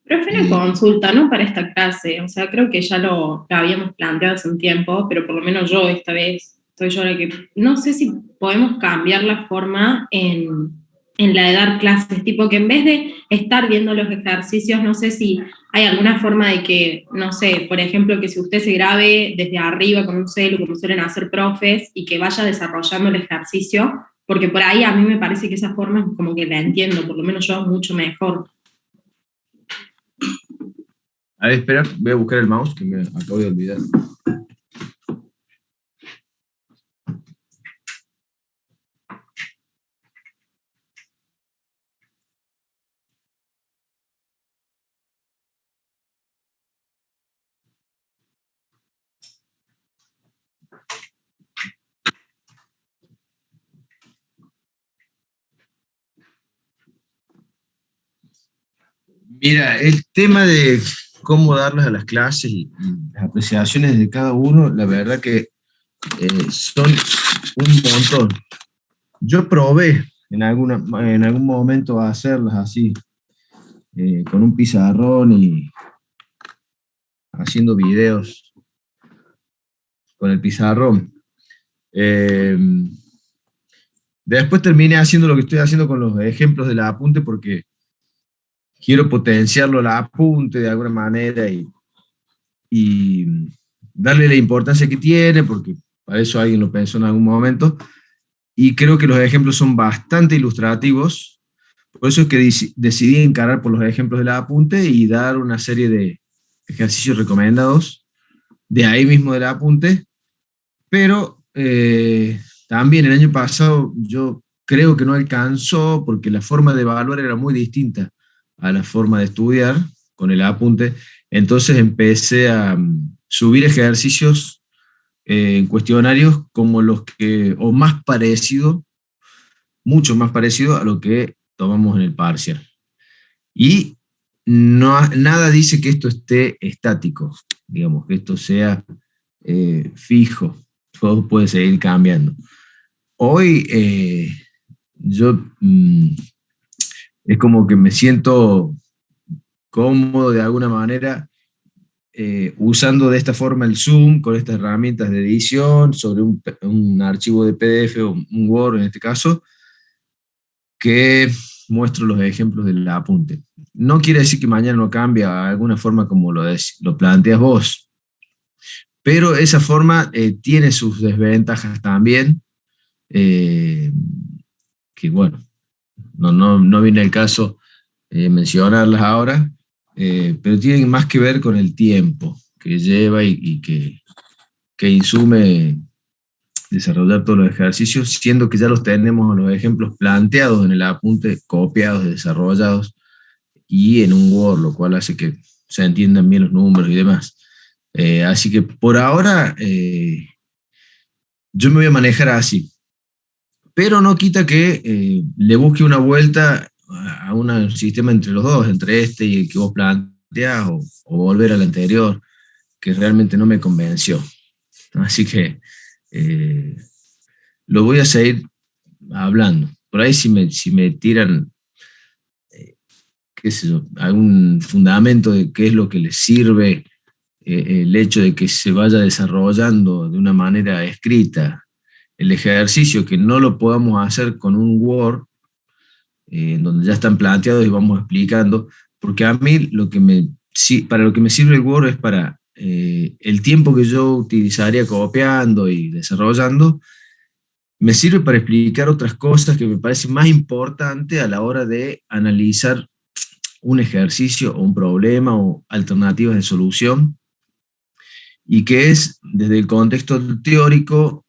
Profe, una Y consulta, ¿no? Para esta clase, o sea, creo que ya lo habíamos planteado hace un tiempo, pero por lo menos yo esta vez estoy yo la que, no sé si podemos cambiar la forma en la de dar clases, tipo que en vez de estar viendo los ejercicios, no sé si hay alguna forma de que, no sé, por ejemplo, que si usted se grabe desde arriba con un celu, como suelen hacer profes, y que vaya desarrollando el ejercicio, porque por ahí a mí me parece que esa forma como que la entiendo, por lo menos yo mucho mejor. a ver, espera, voy a buscar el mouse que me acabo de olvidar. Mira, el tema de cómo darles a las clases y las apreciaciones de cada uno, la verdad que son un montón. Yo probé en algún momento a hacerlas así, con un pizarrón y haciendo videos con el pizarrón. Eh, Después terminé haciendo lo que estoy haciendo con los ejemplos del apunte porque quiero potenciarlo al apunte de alguna manera y darle la importancia que tiene, porque para eso alguien lo pensó en algún momento. Y creo que los ejemplos son bastante ilustrativos. Por eso es que decidí encarar por los ejemplos del apunte y dar una serie de ejercicios recomendados de ahí mismo del apunte. Pero también el año pasado yo creo que no alcanzó porque la forma de evaluar era muy distinta a la forma de estudiar con el apunte. Entonces empecé a subir ejercicios en cuestionarios como los que, o más parecido, mucho más parecido a lo que tomamos en el parcial. Y no, nada dice que esto esté estático, digamos, que esto sea fijo, todo puede seguir cambiando. Hoy yo es como que me siento cómodo de alguna manera usando de esta forma el Zoom con estas herramientas de edición sobre un archivo de PDF o un Word en este caso, que muestro los ejemplos del apunte. No quiere decir que mañana no cambie de alguna forma como lo planteas vos, pero esa forma tiene sus desventajas también, eh, que bueno, no viene el caso mencionarlas ahora, pero tienen más que ver con el tiempo que lleva y que insume desarrollar todos los ejercicios, siendo que ya los tenemos los ejemplos planteados en el apunte, copiados, desarrollados y en un Word, lo cual hace que se entiendan bien los números y demás. Así que por ahora yo me voy a manejar así, pero no quita que le busque una vuelta a un sistema entre los dos, entre este y el que vos planteás, o volver al anterior, que realmente no me convenció. Así que eh, lo voy a seguir hablando. Por ahí si me tiran, qué sé yo, algún fundamento de qué es lo que les sirve el hecho de que se vaya desarrollando de una manera escrita el ejercicio, que no lo podamos hacer con un Word, en donde ya están planteados y vamos explicando, porque a mí para lo que me sirve el Word es para el tiempo que yo utilizaría copiando y desarrollando, me sirve para explicar otras cosas que me parecen más importantes a la hora de analizar un ejercicio o un problema o alternativas de solución, y que es desde el contexto teórico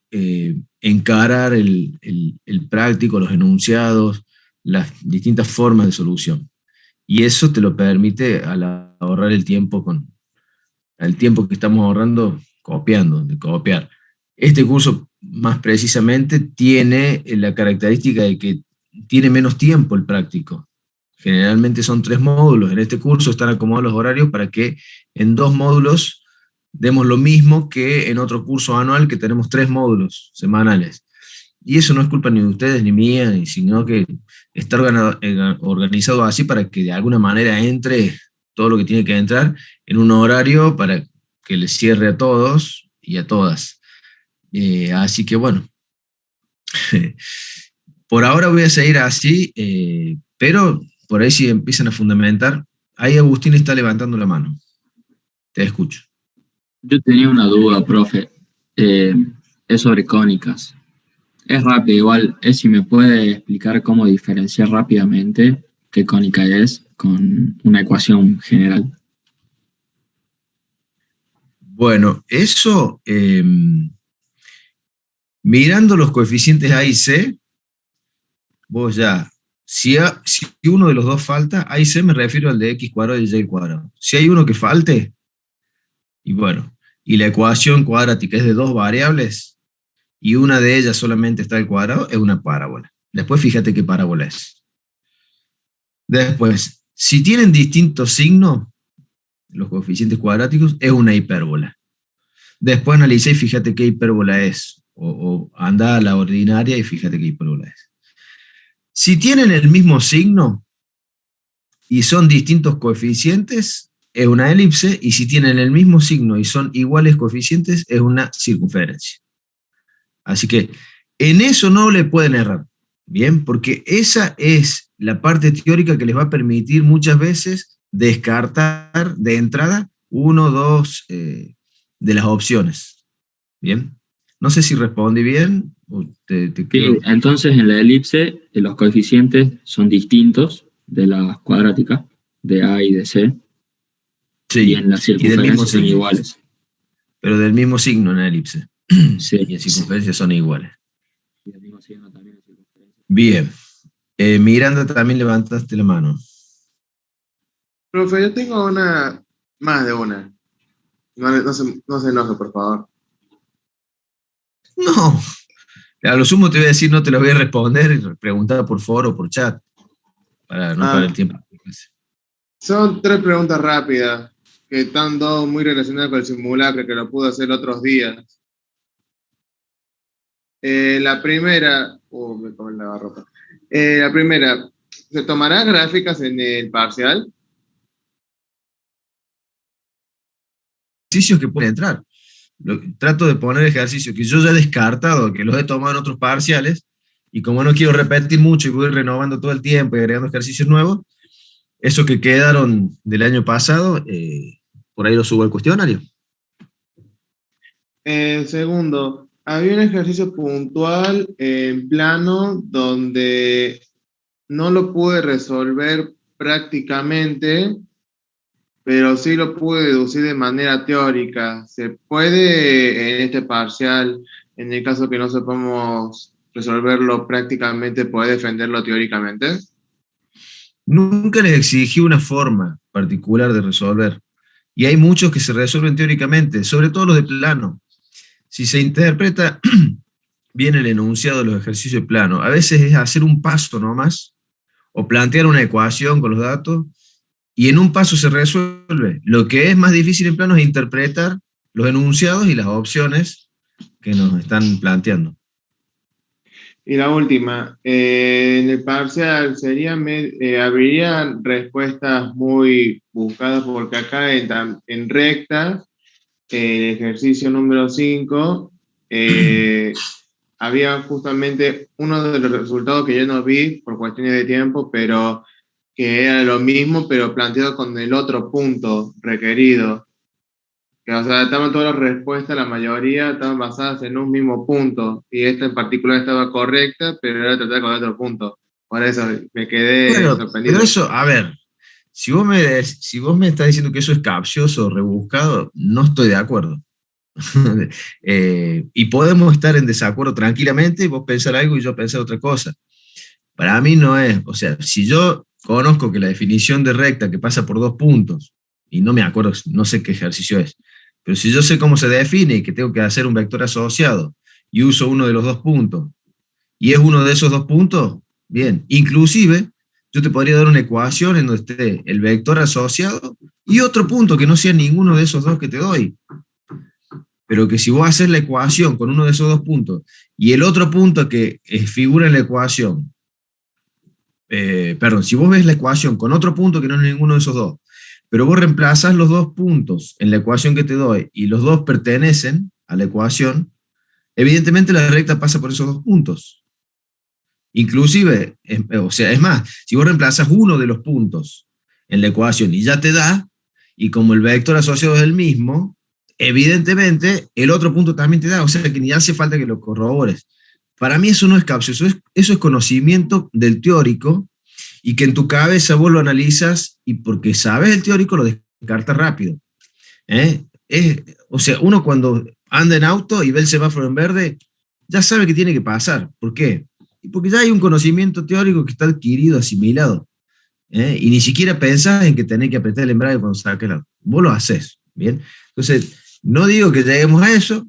encarar el práctico, los enunciados, las distintas formas de solución. Y eso te lo permite al ahorrar el tiempo que estamos ahorrando copiando, de copiar. Este curso más precisamente tiene la característica de que tiene menos tiempo el práctico. Generalmente son 3 módulos. En este curso están acomodados los horarios para que en 2 módulos demos lo mismo que en otro curso anual que tenemos 3 módulos semanales. Y eso no es culpa ni de ustedes ni mía, sino que está organizado así para que de alguna manera entre todo lo que tiene que entrar en un horario para que les cierre a todos y a todas. Así que bueno, por ahora voy a seguir así, pero por ahí si empiezan a fundamentar, ahí Agustín está levantando la mano. Te escucho. Yo tenía una duda, profe. Es sobre cónicas. Es rápido, igual. Es si me puede explicar cómo diferenciar rápidamente qué cónica es con una ecuación general. Bueno, eso, mirando los coeficientes A y C, vos ya, si uno de los dos falta, A y C me refiero al de x cuadrado y y cuadrado. Si hay uno que falte, y bueno, y la ecuación cuadrática es de dos variables, y una de ellas solamente está al cuadrado, es una parábola. Después fíjate qué parábola es. Después, si tienen distintos signos, los coeficientes cuadráticos, es una hipérbola. Después analicé y fíjate qué hipérbola es. O anda a la ordinaria y fíjate qué hipérbola es. Si tienen el mismo signo y son distintos coeficientes, es una elipse, y si tienen el mismo signo y son iguales coeficientes, es una circunferencia. Así que en eso no le pueden errar, ¿bien? Porque esa es la parte teórica que les va a permitir muchas veces descartar de entrada uno o dos de las opciones, ¿bien? No sé si respondí bien o te quedo. Sí, entonces en la elipse los coeficientes son distintos de las cuadráticas, de A y de C, Sí, y en la circunferencia son iguales. Pero del mismo signo en la elipse. Sí. Y en circunferencia son iguales. Y el mismo signo también en circunferencia. Bien. Miranda, también levantaste la mano. Profe, yo tengo más de una. No se enoje, por favor. No. A lo sumo te voy a decir, no te lo voy a responder y preguntar por foro o por chat. Para no perder el tiempo. Son 3 preguntas rápidas, que están dos muy relacionadas con el simulacro, que lo pude hacer otros días. La primera, me come la ropa. La primera, ¿se tomarán gráficas en el parcial? Ejercicios que pueden entrar. Trato de poner ejercicios que yo ya he descartado, que los he tomado en otros parciales, y como no quiero repetir mucho y voy renovando todo el tiempo y agregando ejercicios nuevos, esos que quedaron del año pasado, por ahí los subo al cuestionario. Segundo, había un ejercicio puntual en plano donde no lo pude resolver prácticamente, pero sí lo pude deducir de manera teórica. ¿Se puede en este parcial, en el caso que no sepamos resolverlo prácticamente, poder defenderlo teóricamente? Nunca les exigí una forma particular de resolver. Y hay muchos que se resuelven teóricamente, sobre todo los de plano. Si se interpreta bien el enunciado de los ejercicios de plano, a veces es hacer un paso nomás, o plantear una ecuación con los datos, y en un paso se resuelve. Lo que es más difícil en plano es interpretar los enunciados y las opciones que nos están planteando. Y la última, en el parcial habrían respuestas muy buscadas, porque acá en rectas, el ejercicio número 5, había justamente uno de los resultados que yo no vi por cuestiones de tiempo, pero que era lo mismo, pero planteado con el otro punto requerido. Que, o sea, estaban todas las respuestas, la mayoría estaban basadas en un mismo punto, y esta en particular estaba correcta, pero era tratada con otro punto. Por eso me quedé sorprendido. Pero eso, a ver, si vos me estás diciendo que eso es capcioso, rebuscado, no estoy de acuerdo. Y podemos estar en desacuerdo tranquilamente, y vos pensar algo y yo pensar otra cosa. Para mí no es, o sea, si yo conozco que la definición de recta que pasa por 2 puntos, y no me acuerdo, no sé qué ejercicio es, pero si yo sé cómo se define y que tengo que hacer un vector asociado y uso uno de los 2 puntos, y es uno de esos 2 puntos, bien. Inclusive, yo te podría dar una ecuación en donde esté el vector asociado y otro punto que no sea ninguno de esos 2 que te doy. Pero que si vos haces la ecuación con uno de esos 2 puntos y el otro punto que figura en la ecuación, si vos ves la ecuación con otro punto que no es ninguno de esos 2, pero vos reemplazas los dos puntos en la ecuación que te doy y los dos pertenecen a la ecuación, evidentemente la recta pasa por esos dos puntos. Inclusive, o sea, es más, si vos reemplazas uno de los puntos en la ecuación y ya te da, y como el vector asociado es el mismo, evidentemente el otro punto también te da, o sea que ni hace falta que lo corrobores. Para mí eso no es capcioso, eso es conocimiento del teórico, y que en tu cabeza vos lo analizas, y porque sabes el teórico lo descartas rápido. O sea, uno cuando anda en auto y ve el semáforo en verde, ya sabe que tiene que pasar. ¿Por qué? Porque ya hay un conocimiento teórico que está adquirido, asimilado. Y ni siquiera pensás en que tenés que apretar el embrague cuando saques el auto. Vos lo haces, ¿bien? Entonces, no digo que lleguemos a eso,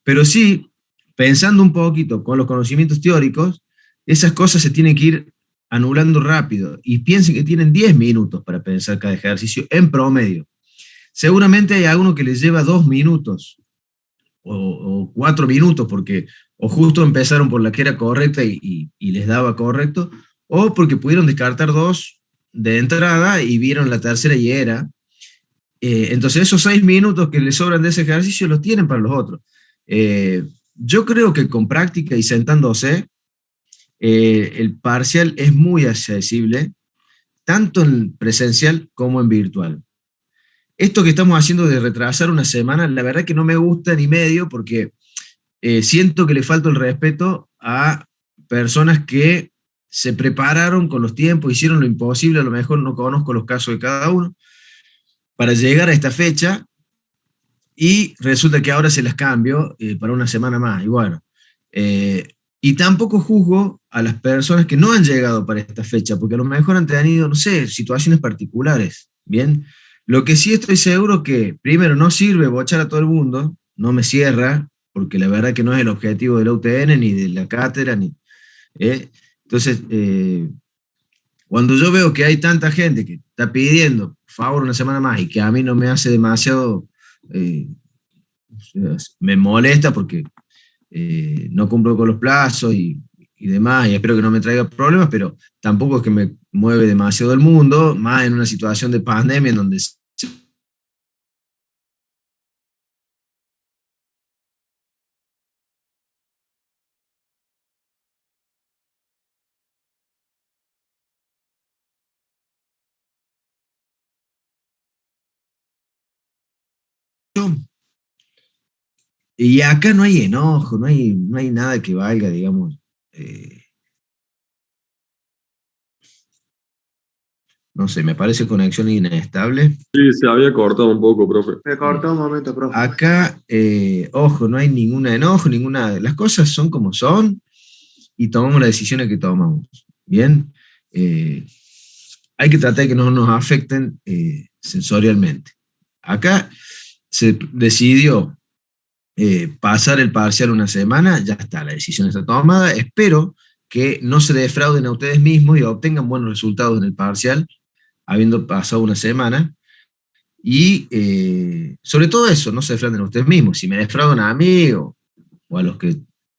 pero sí, pensando un poquito con los conocimientos teóricos, esas cosas se tienen que ir anulando rápido. Y piensen que tienen 10 minutos para pensar cada ejercicio en promedio. Seguramente hay alguno que les lleva 2 minutos o 4 minutos, porque o justo empezaron por la que era correcta y les daba correcto, o porque pudieron descartar 2 de entrada y vieron la tercera y era. Entonces esos 6 minutos que les sobran de ese ejercicio los tienen para los otros. Yo creo que con práctica y sentándose, el parcial es muy accesible, tanto en presencial como en virtual. Esto que estamos haciendo de retrasar una semana, la verdad que no me gusta ni medio, porque siento que le falta el respeto a personas que se prepararon con los tiempos, hicieron lo imposible, a lo mejor no conozco los casos de cada uno, para llegar a esta fecha, y resulta que ahora se las cambio para una semana más, y bueno. Y tampoco juzgo a las personas que no han llegado para esta fecha, porque a lo mejor han tenido, no sé, situaciones particulares, ¿bien? Lo que sí estoy seguro que, primero, no sirve bochar a todo el mundo, no me cierra, porque la verdad que no es el objetivo de la UTN, ni de la cátedra, ni... Entonces, cuando yo veo que hay tanta gente que está pidiendo, por favor, una semana más, y que a mí no me hace demasiado, me molesta porque no cumplo con los plazos y demás, y espero que no me traiga problemas, pero tampoco es que me mueve demasiado el mundo, más en una situación de pandemia en donde y acá no hay enojo, no hay nada que valga, digamos. No sé, me parece conexión inestable. Sí, se había cortado un poco, profe. Se cortó un momento, profe. Acá, ojo, no hay ningún enojo, ninguna. Las cosas son como son y tomamos las decisiones que tomamos. Bien, hay que tratar de que no nos afecten sensorialmente. Acá se decidió pasar el parcial una semana, ya está, la decisión está tomada. Espero que no se defrauden a ustedes mismos y obtengan buenos resultados en el parcial, habiendo pasado una semana. Y sobre todo eso, no se defrauden a ustedes mismos. Si me defraudan a mí o a los que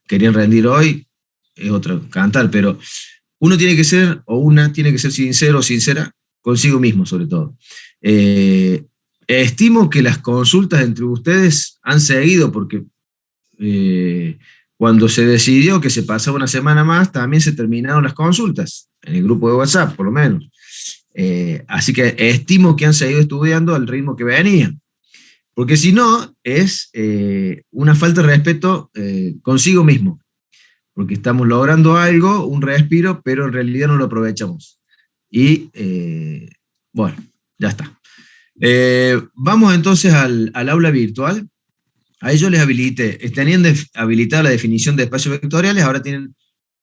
querían rendir hoy, es otro cantar, pero uno tiene que ser, o una tiene que ser sincero o sincera consigo mismo, sobre todo. Estimo que las consultas entre ustedes han seguido, porque cuando se decidió que se pasaba una semana más, también se terminaron las consultas, en el grupo de WhatsApp, por lo menos. Así que estimo que han seguido estudiando al ritmo que venían. Porque si no, es una falta de respeto consigo mismo. Porque estamos logrando algo, un respiro, pero en realidad no lo aprovechamos. Y bueno, ya está. Vamos entonces al aula virtual. Ahí yo les habilité, tenían habilitada la definición de espacios vectoriales, ahora tienen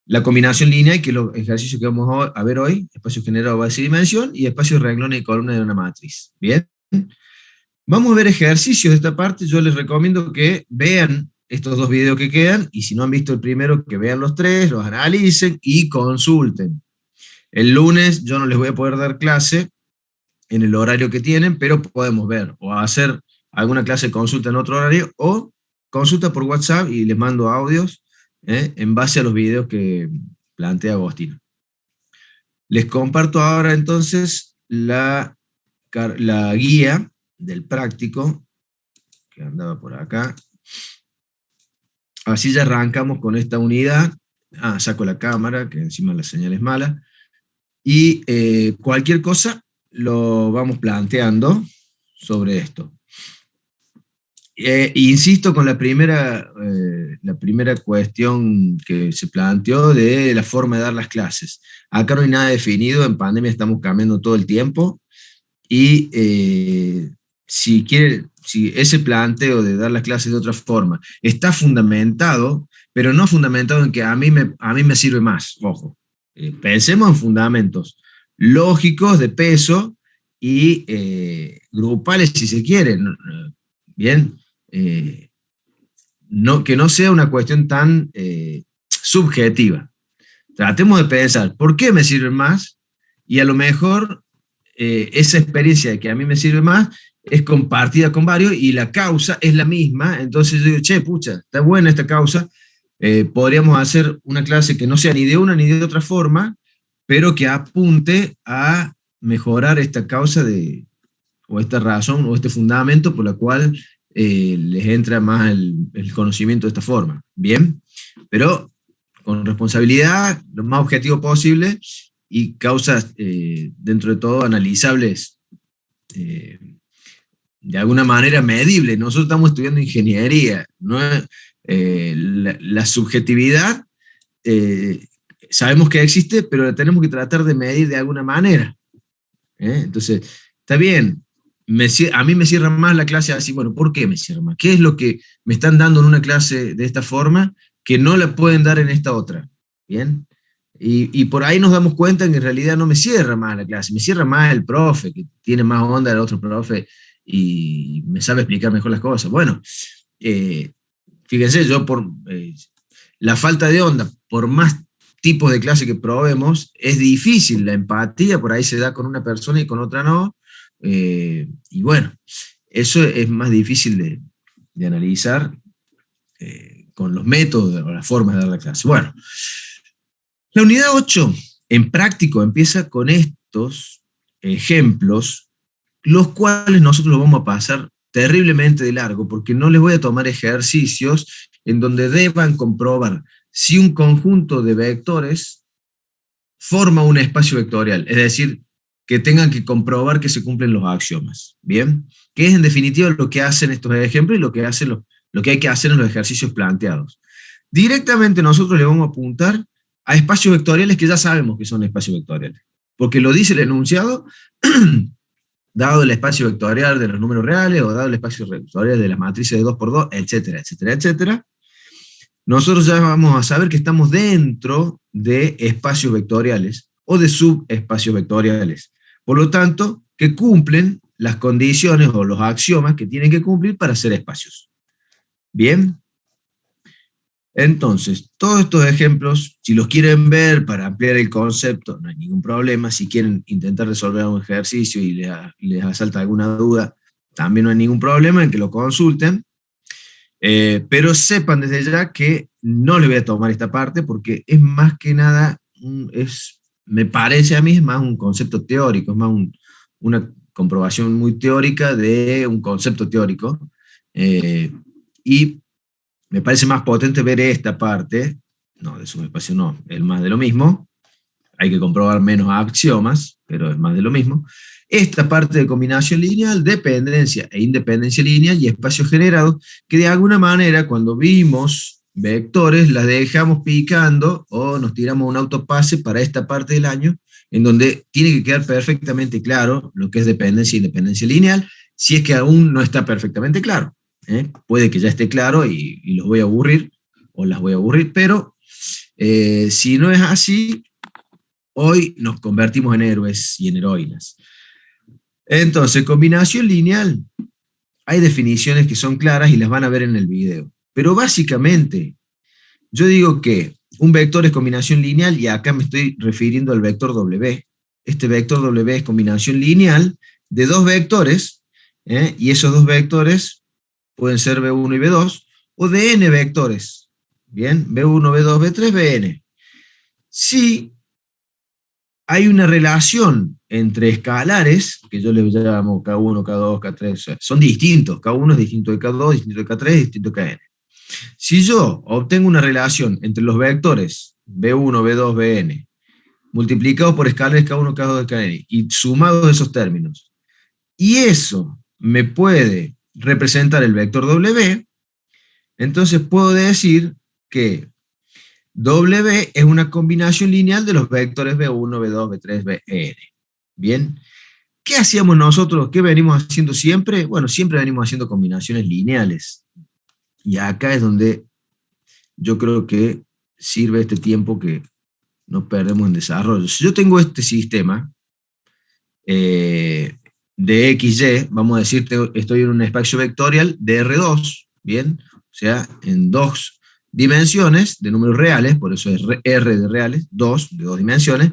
la combinación lineal, que es los ejercicios que vamos a ver hoy, espacio generado, base y dimensión, y espacios renglones y columnas de una matriz. Bien, vamos a ver ejercicios de esta parte. Yo les recomiendo que vean estos 2 videos que quedan, y si no han visto el primero, que vean los 3, los analicen y consulten. El lunes yo no les voy a poder dar clase en el horario que tienen, pero podemos ver o hacer alguna clase de consulta en otro horario, o consulta por WhatsApp y les mando audios en base a los videos que plantea Agostino. Les comparto ahora entonces la la guía del práctico, que andaba por acá. Así ya arrancamos con esta unidad. Saco la cámara, que encima la señal es mala. Y cualquier cosa lo vamos planteando sobre esto. Insisto con la primera cuestión que se planteó de la forma de dar las clases. Acá no hay nada definido, en pandemia estamos cambiando todo el tiempo, y si ese planteo de dar las clases de otra forma está fundamentado, pero no fundamentado en que a mí me sirve más, ojo. Pensemos en fundamentos lógicos, de peso, y grupales si se quiere. Bien, que no sea una cuestión tan subjetiva. Tratemos de pensar, ¿por qué me sirve más? Y a lo mejor esa experiencia de que a mí me sirve más es compartida con varios y la causa es la misma. Entonces yo digo, che, pucha, está buena esta causa, podríamos hacer una clase que no sea ni de una ni de otra forma, pero que apunte a mejorar esta causa o esta razón o este fundamento por la cual les entra más el conocimiento de esta forma. Bien, pero con responsabilidad, lo más objetivo posible, y causas dentro de todo analizables, de alguna manera medibles. Nosotros estamos estudiando ingeniería, ¿no? La subjetividad sabemos que existe, pero la tenemos que tratar de medir de alguna manera. Entonces, está bien, a mí me cierra más la clase así. Bueno, ¿por qué me cierra más? ¿Qué es lo que me están dando en una clase de esta forma que no la pueden dar en esta otra? Bien, y por ahí nos damos cuenta que en realidad no me cierra más la clase, me cierra más el profe, que tiene más onda el otro profe y me sabe explicar mejor las cosas. Bueno, fíjense, yo por la falta de onda, por más tipos de clase que probemos, es difícil. La empatía por ahí se da con una persona y con otra no. Y bueno, eso es más difícil de analizar con los métodos o las formas de dar la clase. Bueno, la unidad 8 en práctico empieza con estos ejemplos, los cuales nosotros los vamos a pasar terriblemente de largo, porque no les voy a tomar ejercicios en donde deban comprobar si un conjunto de vectores forma un espacio vectorial, es decir, que tengan que comprobar que se cumplen los axiomas, ¿bien? Que es en definitiva lo que hacen estos ejemplos y lo que hay que hacer en los ejercicios planteados. Directamente nosotros le vamos a apuntar a espacios vectoriales que ya sabemos que son espacios vectoriales, porque lo dice el enunciado, dado el espacio vectorial de los números reales, o dado el espacio vectorial de las matrices de 2×2, etcétera, etcétera, etcétera. Nosotros ya vamos a saber que estamos dentro de espacios vectoriales o de subespacios vectoriales. Por lo tanto, que cumplen las condiciones o los axiomas que tienen que cumplir para ser espacios. Bien. Entonces, todos estos ejemplos, si los quieren ver para ampliar el concepto, no hay ningún problema. Si quieren intentar resolver un ejercicio y les asalta alguna duda, también no hay ningún problema en que lo consulten. Pero sepan desde ya que no les voy a tomar esta parte porque es más que nada, me parece a mí, es más un concepto teórico, es más una comprobación muy teórica de un concepto teórico. Y me parece más potente ver esta parte, no, de subespacio no, es más de lo mismo, hay que comprobar menos axiomas, pero es más de lo mismo. Esta parte de combinación lineal, dependencia e independencia lineal y espacios generados, que de alguna manera cuando vimos vectores las dejamos picando o nos tiramos un autopase para esta parte del año, en donde tiene que quedar perfectamente claro lo que es dependencia e independencia lineal, si es que aún no está perfectamente claro. Puede que ya esté claro y los voy a aburrir, o las voy a aburrir, pero si no es así, hoy nos convertimos en héroes y en heroínas. Entonces, combinación lineal, hay definiciones que son claras y las van a ver en el video. Pero básicamente, yo digo que un vector es combinación lineal, y acá me estoy refiriendo al vector W. Este vector W es combinación lineal de dos vectores, y esos dos vectores pueden ser B1 y B2, o de n vectores. Bien, B1, B2, B3, Bn. Si hay una relación entre escalares, que yo les llamo K1, K2, K3, o sea, son distintos, K1 es distinto de K2, distinto de K3, distinto de Kn. Si yo obtengo una relación entre los vectores B1, B2, Bn, multiplicados por escalares K1, K2, Kn, y sumados esos términos, y eso me puede representar el vector W, entonces puedo decir que W es una combinación lineal de los vectores B1, B2, B3, Bn. Bien, ¿qué hacíamos nosotros? ¿Qué venimos haciendo siempre? Bueno, siempre venimos haciendo combinaciones lineales. Y acá es donde yo creo que sirve este tiempo que nos perdemos en desarrollo. Si yo tengo este sistema de XY, vamos a decir, estoy en un espacio vectorial de R2, ¿bien? O sea, en dos dimensiones de números reales, por eso es R de reales, 2 de dos dimensiones,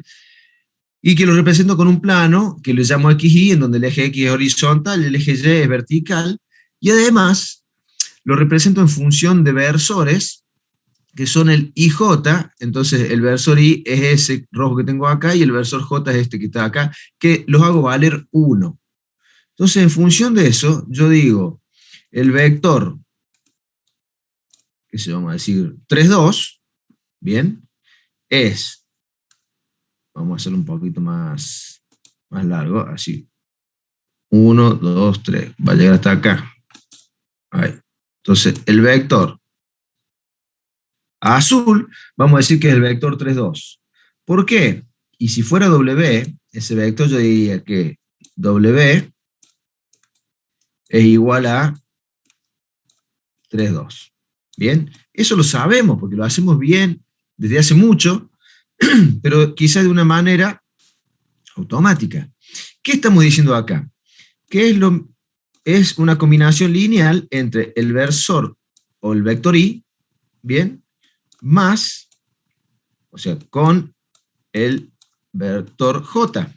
y que lo represento con un plano que le llamo XY, en donde el eje X es horizontal y el eje Y es vertical, y además lo represento en función de versores, que son el IJ, entonces el versor I es ese rojo que tengo acá, y el versor J es este que está acá, que los hago valer 1. Entonces, en función de eso, yo digo, el vector, que se vamos a decir 3, 2, bien, es, vamos a hacerlo un poquito más largo, así, 1, 2, 3, va a llegar hasta acá. Ahí. Entonces, el vector azul, vamos a decir que es el vector 3, 2. ¿Por qué? Y si fuera W, ese vector yo diría que W es igual a 3, 2. Bien, eso lo sabemos porque lo hacemos bien desde hace mucho, pero quizá de una manera automática. ¿Qué estamos diciendo acá? Que es una combinación lineal entre el versor o el vector I, bien, más, o sea, con el vector J.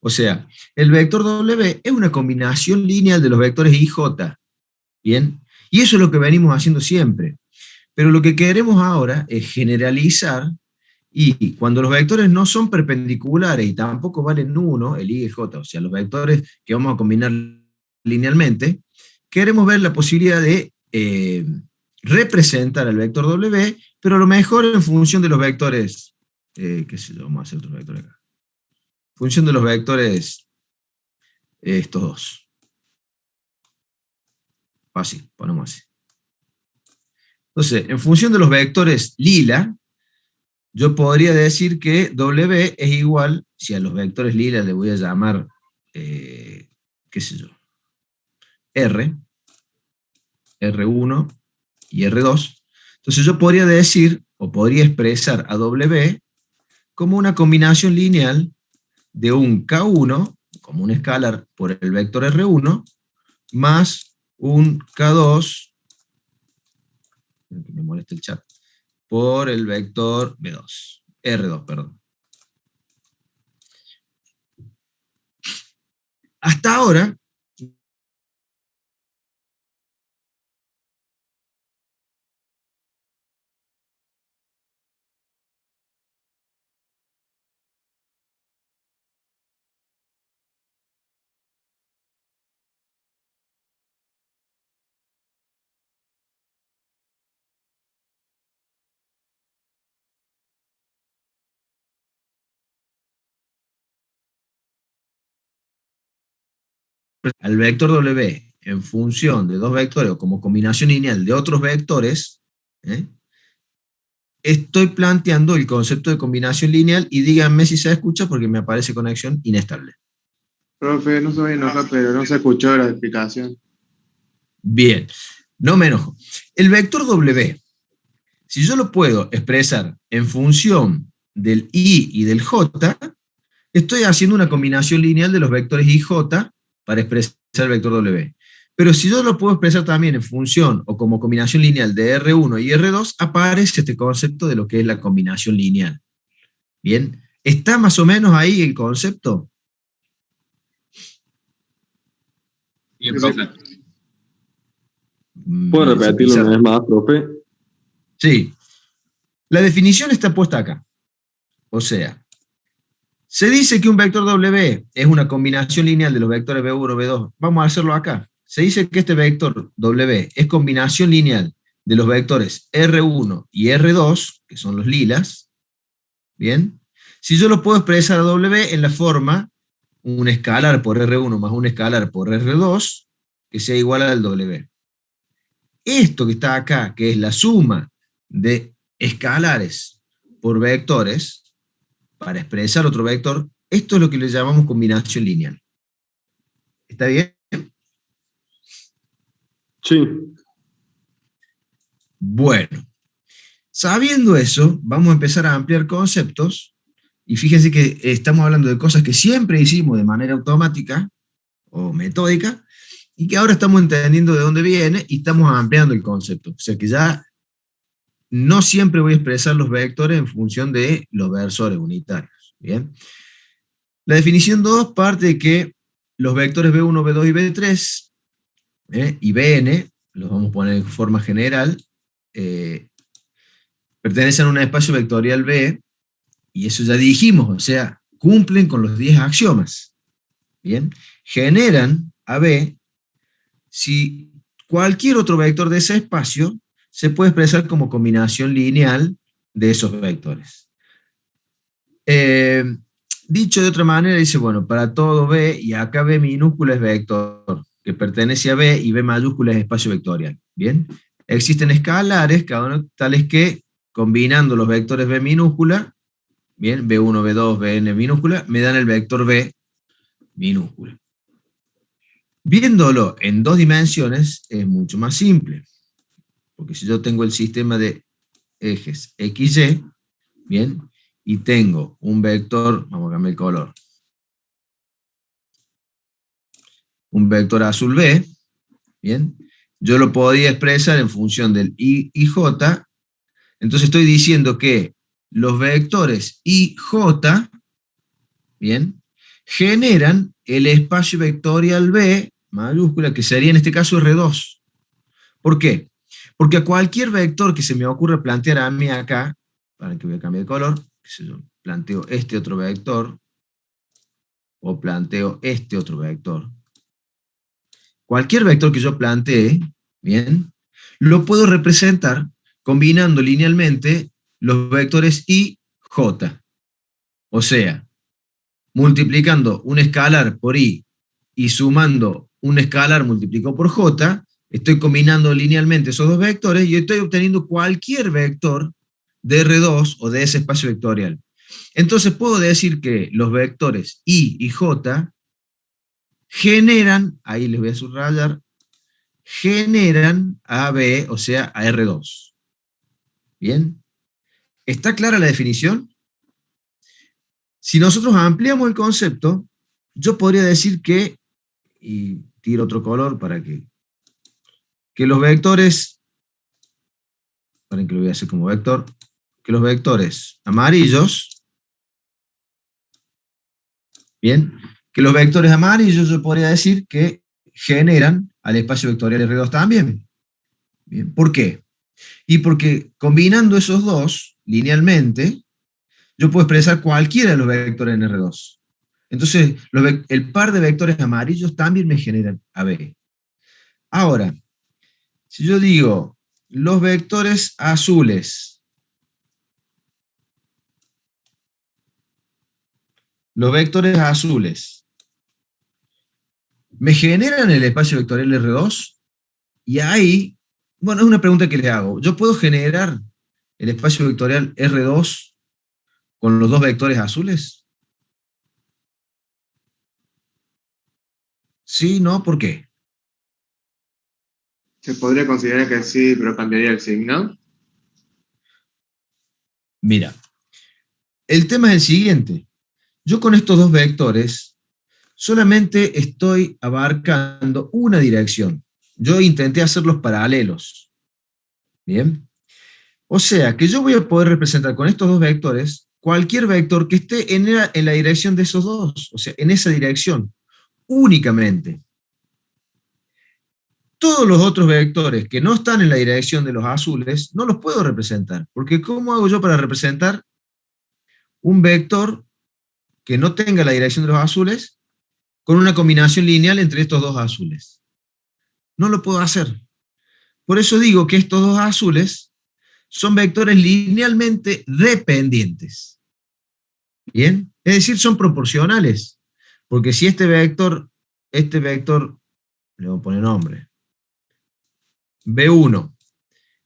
O sea, el vector W es una combinación lineal de los vectores I y J. Bien, y eso es lo que venimos haciendo siempre. Pero lo que queremos ahora es generalizar, y cuando los vectores no son perpendiculares y tampoco valen 1, el I y el J, o sea, los vectores que vamos a combinar linealmente, queremos ver la posibilidad de representar al vector W, pero a lo mejor en función de los vectores, qué sé yo, vamos a hacer otro vector acá. En función de los vectores, estos dos. Fácil, ponemos así. Entonces, en función de los vectores lila, yo podría decir que W es igual, si a los vectores lila le voy a llamar, qué sé yo, R, R1 y R2, entonces yo podría decir, o podría expresar a W como una combinación lineal de un K1, como un escalar por el vector R1, más un K2, que me molesta el chat, por el vector B2, R2, perdón. Hasta ahora, al vector W en función de dos vectores o como combinación lineal de otros vectores, estoy planteando el concepto de combinación lineal, y díganme si se escucha porque me aparece conexión inestable. Profe, no se va a enojar, pero no se escuchó la explicación. Bien, no me enojo. El vector W, si yo lo puedo expresar en función del I y del J, estoy haciendo una combinación lineal de los vectores I y J para expresar el vector W. Pero si yo lo puedo expresar también en función o como combinación lineal de R1 y R2, aparece este concepto de lo que es la combinación lineal. Bien, ¿está más o menos ahí el concepto? Bien, profe. ¿Puede repetirlo una vez más, profe? Sí. La definición está puesta acá. O sea, Se dice que un vector W es una combinación lineal de los vectores V1, V2. Vamos a hacerlo acá. Se dice que este vector W es combinación lineal de los vectores R1 y R2, que son los lilas. Bien. Si yo lo puedo expresar a W en la forma un escalar por R1 más un escalar por R2, que sea igual al W. Esto que está acá, que es la suma de escalares por vectores, para expresar otro vector, esto es lo que le llamamos combinación lineal. ¿Está bien? Sí. Bueno, sabiendo eso, vamos a empezar a ampliar conceptos, y fíjense que estamos hablando de cosas que siempre hicimos de manera automática o metódica, y que ahora estamos entendiendo de dónde viene y estamos ampliando el concepto. O sea que ya no siempre voy a expresar los vectores en función de los versores unitarios. ¿Bien? La definición 2 parte de que los vectores V1, V2 y V3 y Vn, los vamos a poner en forma general, pertenecen a un espacio vectorial V, y eso ya dijimos, o sea, cumplen con los 10 axiomas. ¿Bien? Generan a V si cualquier otro vector de ese espacio se puede expresar como combinación lineal de esos vectores. Dicho de otra manera, dice, bueno, para todo V, y acá V minúscula es vector, que pertenece a V, y V mayúscula es espacio vectorial. ¿Bien? Existen escalares, cada uno tales que, combinando los vectores V minúscula, bien, V1, V2, Vn minúscula, me dan el vector V minúscula. Viéndolo en dos dimensiones es mucho más simple, porque si yo tengo el sistema de ejes XY, bien, y tengo un vector, vamos a cambiar el color, un vector azul B, bien, yo lo podría expresar en función del I y J, entonces estoy diciendo que los vectores I, J, bien, generan el espacio vectorial V mayúscula, que sería en este caso R2. ¿Por qué? Porque a cualquier vector que se me ocurra plantear a mí acá, para que voy a cambiar de color, qué sé yo, planteo este otro vector, o planteo este otro vector. Cualquier vector que yo plantee, bien, lo puedo representar combinando linealmente los vectores I, J. O sea, multiplicando un escalar por I y sumando un escalar multiplicado por J, estoy combinando linealmente esos dos vectores y estoy obteniendo cualquier vector de R2 o de ese espacio vectorial. Entonces puedo decir que los vectores I y J generan, ahí les voy a subrayar, generan a B, o sea, a R2. ¿Bien? ¿Está clara la definición? Si nosotros ampliamos el concepto, yo podría decir que, y tiro otro color para que los vectores, para que lo voy a hacer como vector, que los vectores amarillos, bien, que los vectores amarillos yo podría decir que generan al espacio vectorial R2 también. Bien, ¿por qué? Y porque combinando esos dos linealmente, yo puedo expresar cualquiera de los vectores en R2. Entonces, el par de vectores amarillos también me generan AB. Ahora, si yo digo los vectores azules, me generan el espacio vectorial R2, y ahí, bueno, es una pregunta que le hago. ¿Yo puedo generar el espacio vectorial R2 con los dos vectores azules? Sí, no, ¿por qué? Se podría considerar que sí, pero cambiaría el signo. Mira, el tema es el siguiente. Yo con estos dos vectores solamente estoy abarcando una dirección. Yo intenté hacerlos paralelos. ¿Bien? O sea, que yo voy a poder representar con estos dos vectores cualquier vector que esté en la dirección de esos dos, o sea, en esa dirección, únicamente. Todos los otros vectores que no están en la dirección de los azules, no los puedo representar, porque ¿cómo hago yo para representar un vector que no tenga la dirección de los azules con una combinación lineal entre estos dos azules. No lo puedo hacer. Por eso digo que estos dos azules son vectores linealmente dependientes. ¿Bien? Es decir, son proporcionales. Porque si este vector, le voy a poner nombre, B1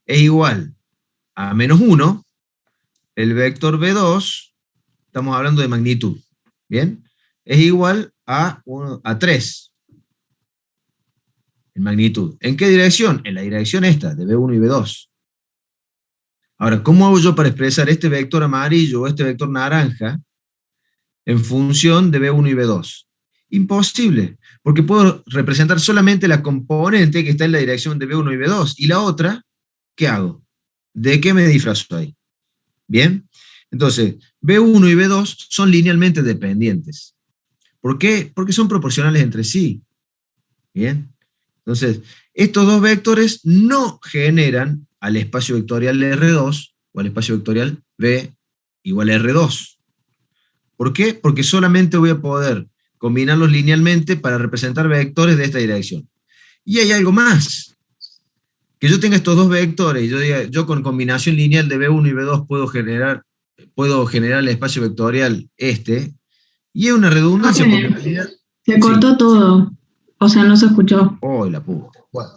es igual a -1, el vector B2, estamos hablando de magnitud, ¿bien? Es igual a 3 en magnitud. ¿En qué dirección? En la dirección esta, de B1 y B2. Ahora, ¿cómo hago yo para expresar este vector amarillo o este vector naranja en función de B1 y B2? Imposible, porque puedo representar solamente la componente que está en la dirección de B1 y B2, y la otra, ¿qué hago? ¿De qué me disfrazo ahí? ¿Bien? Entonces, B1 y B2 son linealmente dependientes. ¿Por qué? Porque son proporcionales entre sí. ¿Bien? Entonces, estos dos vectores no generan al espacio vectorial R2 o al espacio vectorial B igual a R2. ¿Por qué? Porque solamente voy a poder combinarlos linealmente para representar vectores de esta dirección. Y hay algo más. Que yo tenga estos dos vectores y yo diga, yo con combinación lineal de B1 y B2 puedo generar el espacio vectorial este, y es una redundancia porque en realidad... Se cortó todo, o sea, no se escuchó. ¡Oh, la puta! Bueno.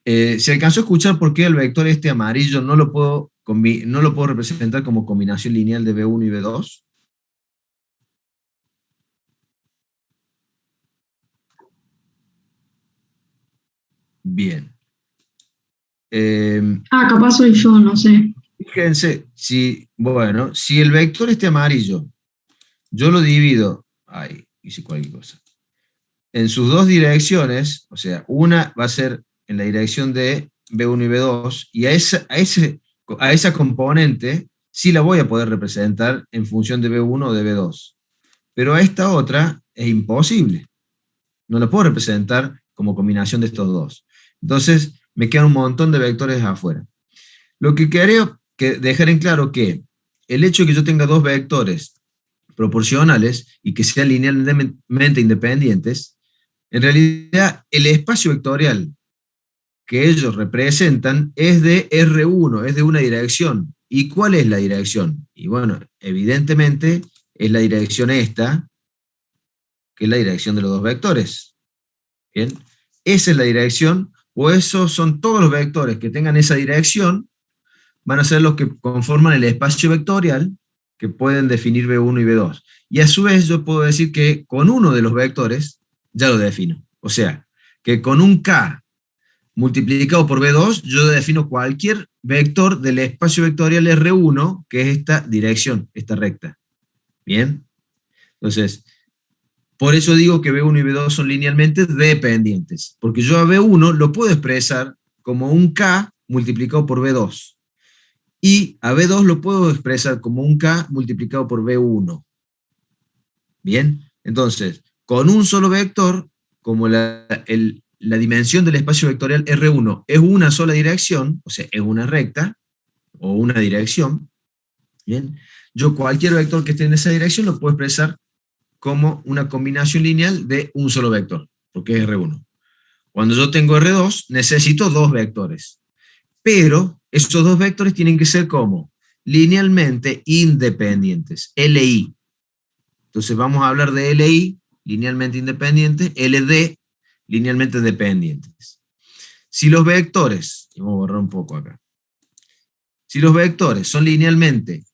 ¿Se alcanzó a escuchar por qué el vector este amarillo no lo puedo representar como combinación lineal de B1 y B2? Bien. Capaz soy yo, no sé. Fíjense, si el vector este amarillo, yo lo divido, hice cualquier cosa, en sus dos direcciones, o sea, una va a ser en la dirección de B1 y B2, y a esa componente sí la voy a poder representar en función de B1 o de B2. Pero a esta otra es imposible. No la puedo representar como combinación de estos dos. Entonces, me quedan un montón de vectores afuera. Lo que quiero dejar en claro que el hecho de que yo tenga dos vectores proporcionales y que sean linealmente independientes, en realidad el espacio vectorial que ellos representan es de R1, es de una dirección. ¿Y cuál es la dirección? Y bueno, evidentemente es la dirección esta, que es la dirección de los dos vectores. ¿Bien? Esa es la dirección, o esos son todos los vectores que tengan esa dirección, van a ser los que conforman el espacio vectorial que pueden definir B1 y B2. Y a su vez yo puedo decir que con uno de los vectores ya lo defino. O sea, que con un K multiplicado por B2, yo defino cualquier vector del espacio vectorial R1, que es esta dirección, esta recta. ¿Bien? Entonces, por eso digo que B1 y B2 son linealmente dependientes, porque yo a B1 lo puedo expresar como un K multiplicado por B2, y a B2 lo puedo expresar como un K multiplicado por B1. Bien, entonces, con un solo vector, como la dimensión del espacio vectorial R1 es una sola dirección, o sea, es una recta, o una dirección, bien, yo cualquier vector que esté en esa dirección lo puedo expresar como una combinación lineal de un solo vector, porque es R1. Cuando yo tengo R2, necesito dos vectores, pero esos dos vectores tienen que ser como linealmente independientes, LI. Entonces vamos a hablar de LI, linealmente independiente, LD, linealmente dependientes. Si los vectores, vamos a borrar un poco acá, si los vectores son linealmente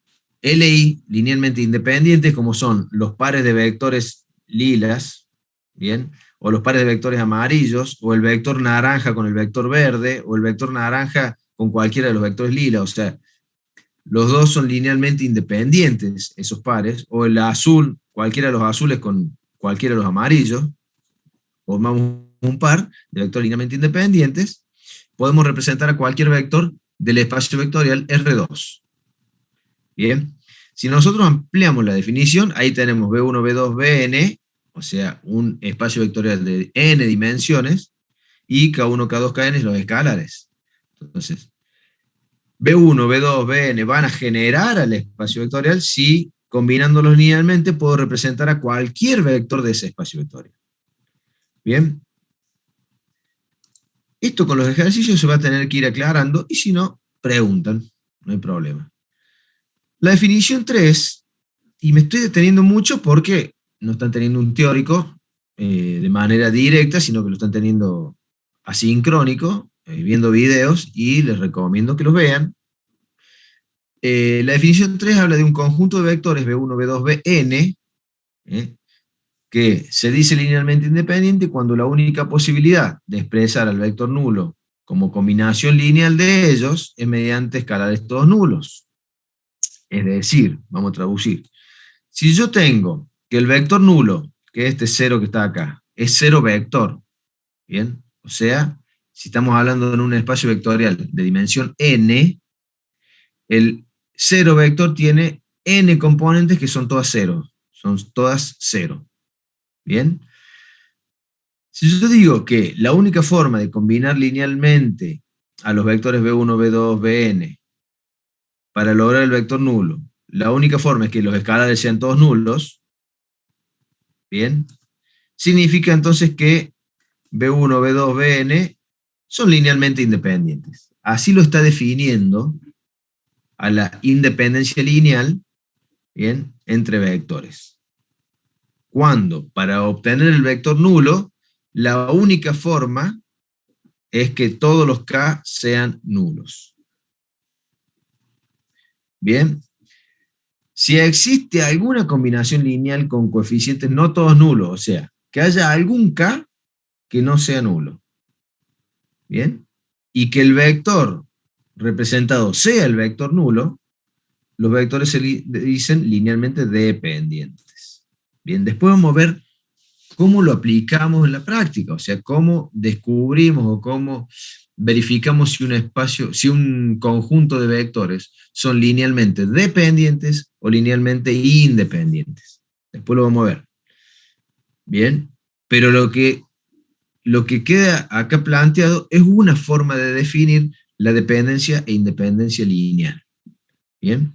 LI, linealmente independientes, como son los pares de vectores lilas, ¿bien? O los pares de vectores amarillos, o el vector naranja con el vector verde, o el vector naranja con cualquiera de los vectores lila, o sea, los dos son linealmente independientes, esos pares, o el azul, cualquiera de los azules con cualquiera de los amarillos, formamos un par de vectores linealmente independientes, podemos representar a cualquier vector del espacio vectorial R2. Bien, si nosotros ampliamos la definición, ahí tenemos B1, B2, Bn, o sea, un espacio vectorial de n dimensiones, y K1, K2, Kn los escalares. Entonces, B1, B2, Bn van a generar al espacio vectorial si combinándolos linealmente, puedo representar a cualquier vector de ese espacio vectorial. Bien. Esto con los ejercicios se va a tener que ir aclarando, y si no, preguntan, no hay problema. La definición 3, y me estoy deteniendo mucho porque no están teniendo un teórico de manera directa, sino que lo están teniendo asincrónico, viendo videos, y les recomiendo que los vean. La definición 3 habla de un conjunto de vectores B1, B2, Bn, que se dice linealmente independiente cuando la única posibilidad de expresar al vector nulo como combinación lineal de ellos es mediante escalares todos nulos. Es decir, vamos a traducir. Si yo tengo que el vector nulo, que es este 0 que está acá, es 0 vector, ¿bien? O sea, si estamos hablando en un espacio vectorial de dimensión n, el 0 vector tiene n componentes que son todas 0. Son todas 0. ¿Bien? Si yo digo que la única forma de combinar linealmente a los vectores B1, B2, Bn para lograr el vector nulo, la única forma es que los escalares sean todos nulos, ¿bien? Significa entonces que B1, B2, Bn son linealmente independientes. Así lo está definiendo a la independencia lineal, ¿bien?, entre vectores. Cuando, para obtener el vector nulo, la única forma es que todos los K sean nulos. Bien. Si existe alguna combinación lineal con coeficientes no todos nulos, o sea, que haya algún K que no sea nulo. Bien. Y que el vector representado sea el vector nulo, los vectores se dicen linealmente dependientes. Bien, después vamos a ver cómo lo aplicamos en la práctica, o sea, cómo descubrimos o cómo verificamos si un espacio, si un conjunto de vectores son linealmente dependientes o linealmente independientes. Después lo vamos a ver. Bien, pero lo que queda acá planteado es una forma de definir la dependencia e independencia lineal. Bien.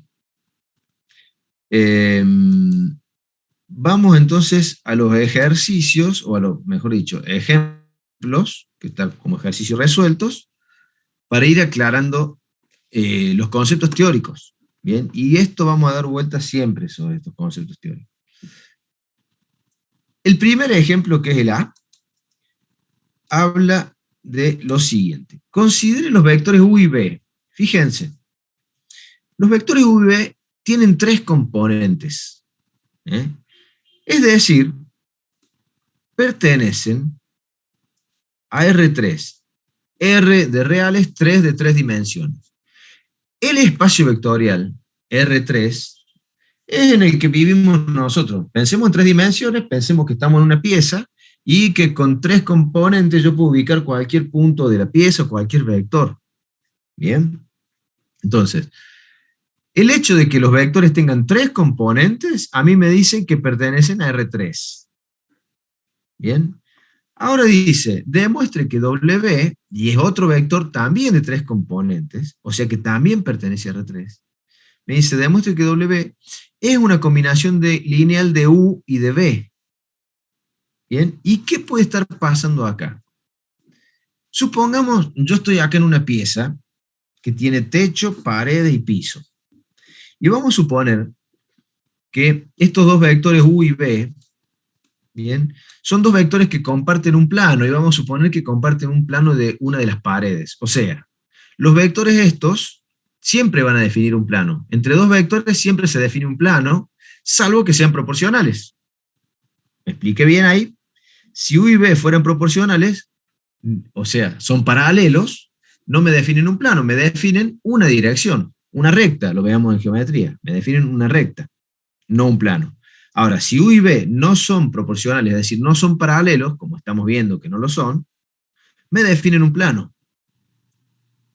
Vamos entonces a los ejercicios, o a lo mejor dicho, ejemplos, que están como ejercicios resueltos, para ir aclarando los conceptos teóricos. Bien, y esto vamos a dar vuelta siempre sobre estos conceptos teóricos. El primer ejemplo, que es el A, habla de lo siguiente. Considere los vectores U y B. Fíjense, los vectores U y B tienen 3 componentes. Es decir, pertenecen a R3. R de reales, 3 de 3 dimensiones. El espacio vectorial, R3, es en el que vivimos nosotros. Pensemos en 3 dimensiones, pensemos que estamos en una pieza, y que con 3 componentes yo puedo ubicar cualquier punto de la pieza o cualquier vector. Bien. Entonces, el hecho de que los vectores tengan 3 componentes, a mí me dice que pertenecen a R3. Bien. Ahora dice, demuestre que W, y es otro vector también de 3 componentes, o sea que también pertenece a R3. Me dice, demuestre que W es una combinación lineal de U y de B. Bien. ¿Y qué puede estar pasando acá? Supongamos, yo estoy acá en una pieza que tiene techo, paredes y piso. Y vamos a suponer que estos dos vectores U y B, bien, son dos vectores que comparten un plano, y vamos a suponer que comparten un plano de una de las paredes. O sea, los vectores estos siempre van a definir un plano. Entre dos vectores siempre se define un plano, salvo que sean proporcionales. ¿Me expliqué bien ahí? Si U y B fueran proporcionales, o sea, son paralelos, no me definen un plano, me definen una dirección, una recta, lo veamos en geometría, me definen una recta, no un plano. Ahora, si U y B no son proporcionales, es decir, no son paralelos, como estamos viendo que no lo son, me definen un plano.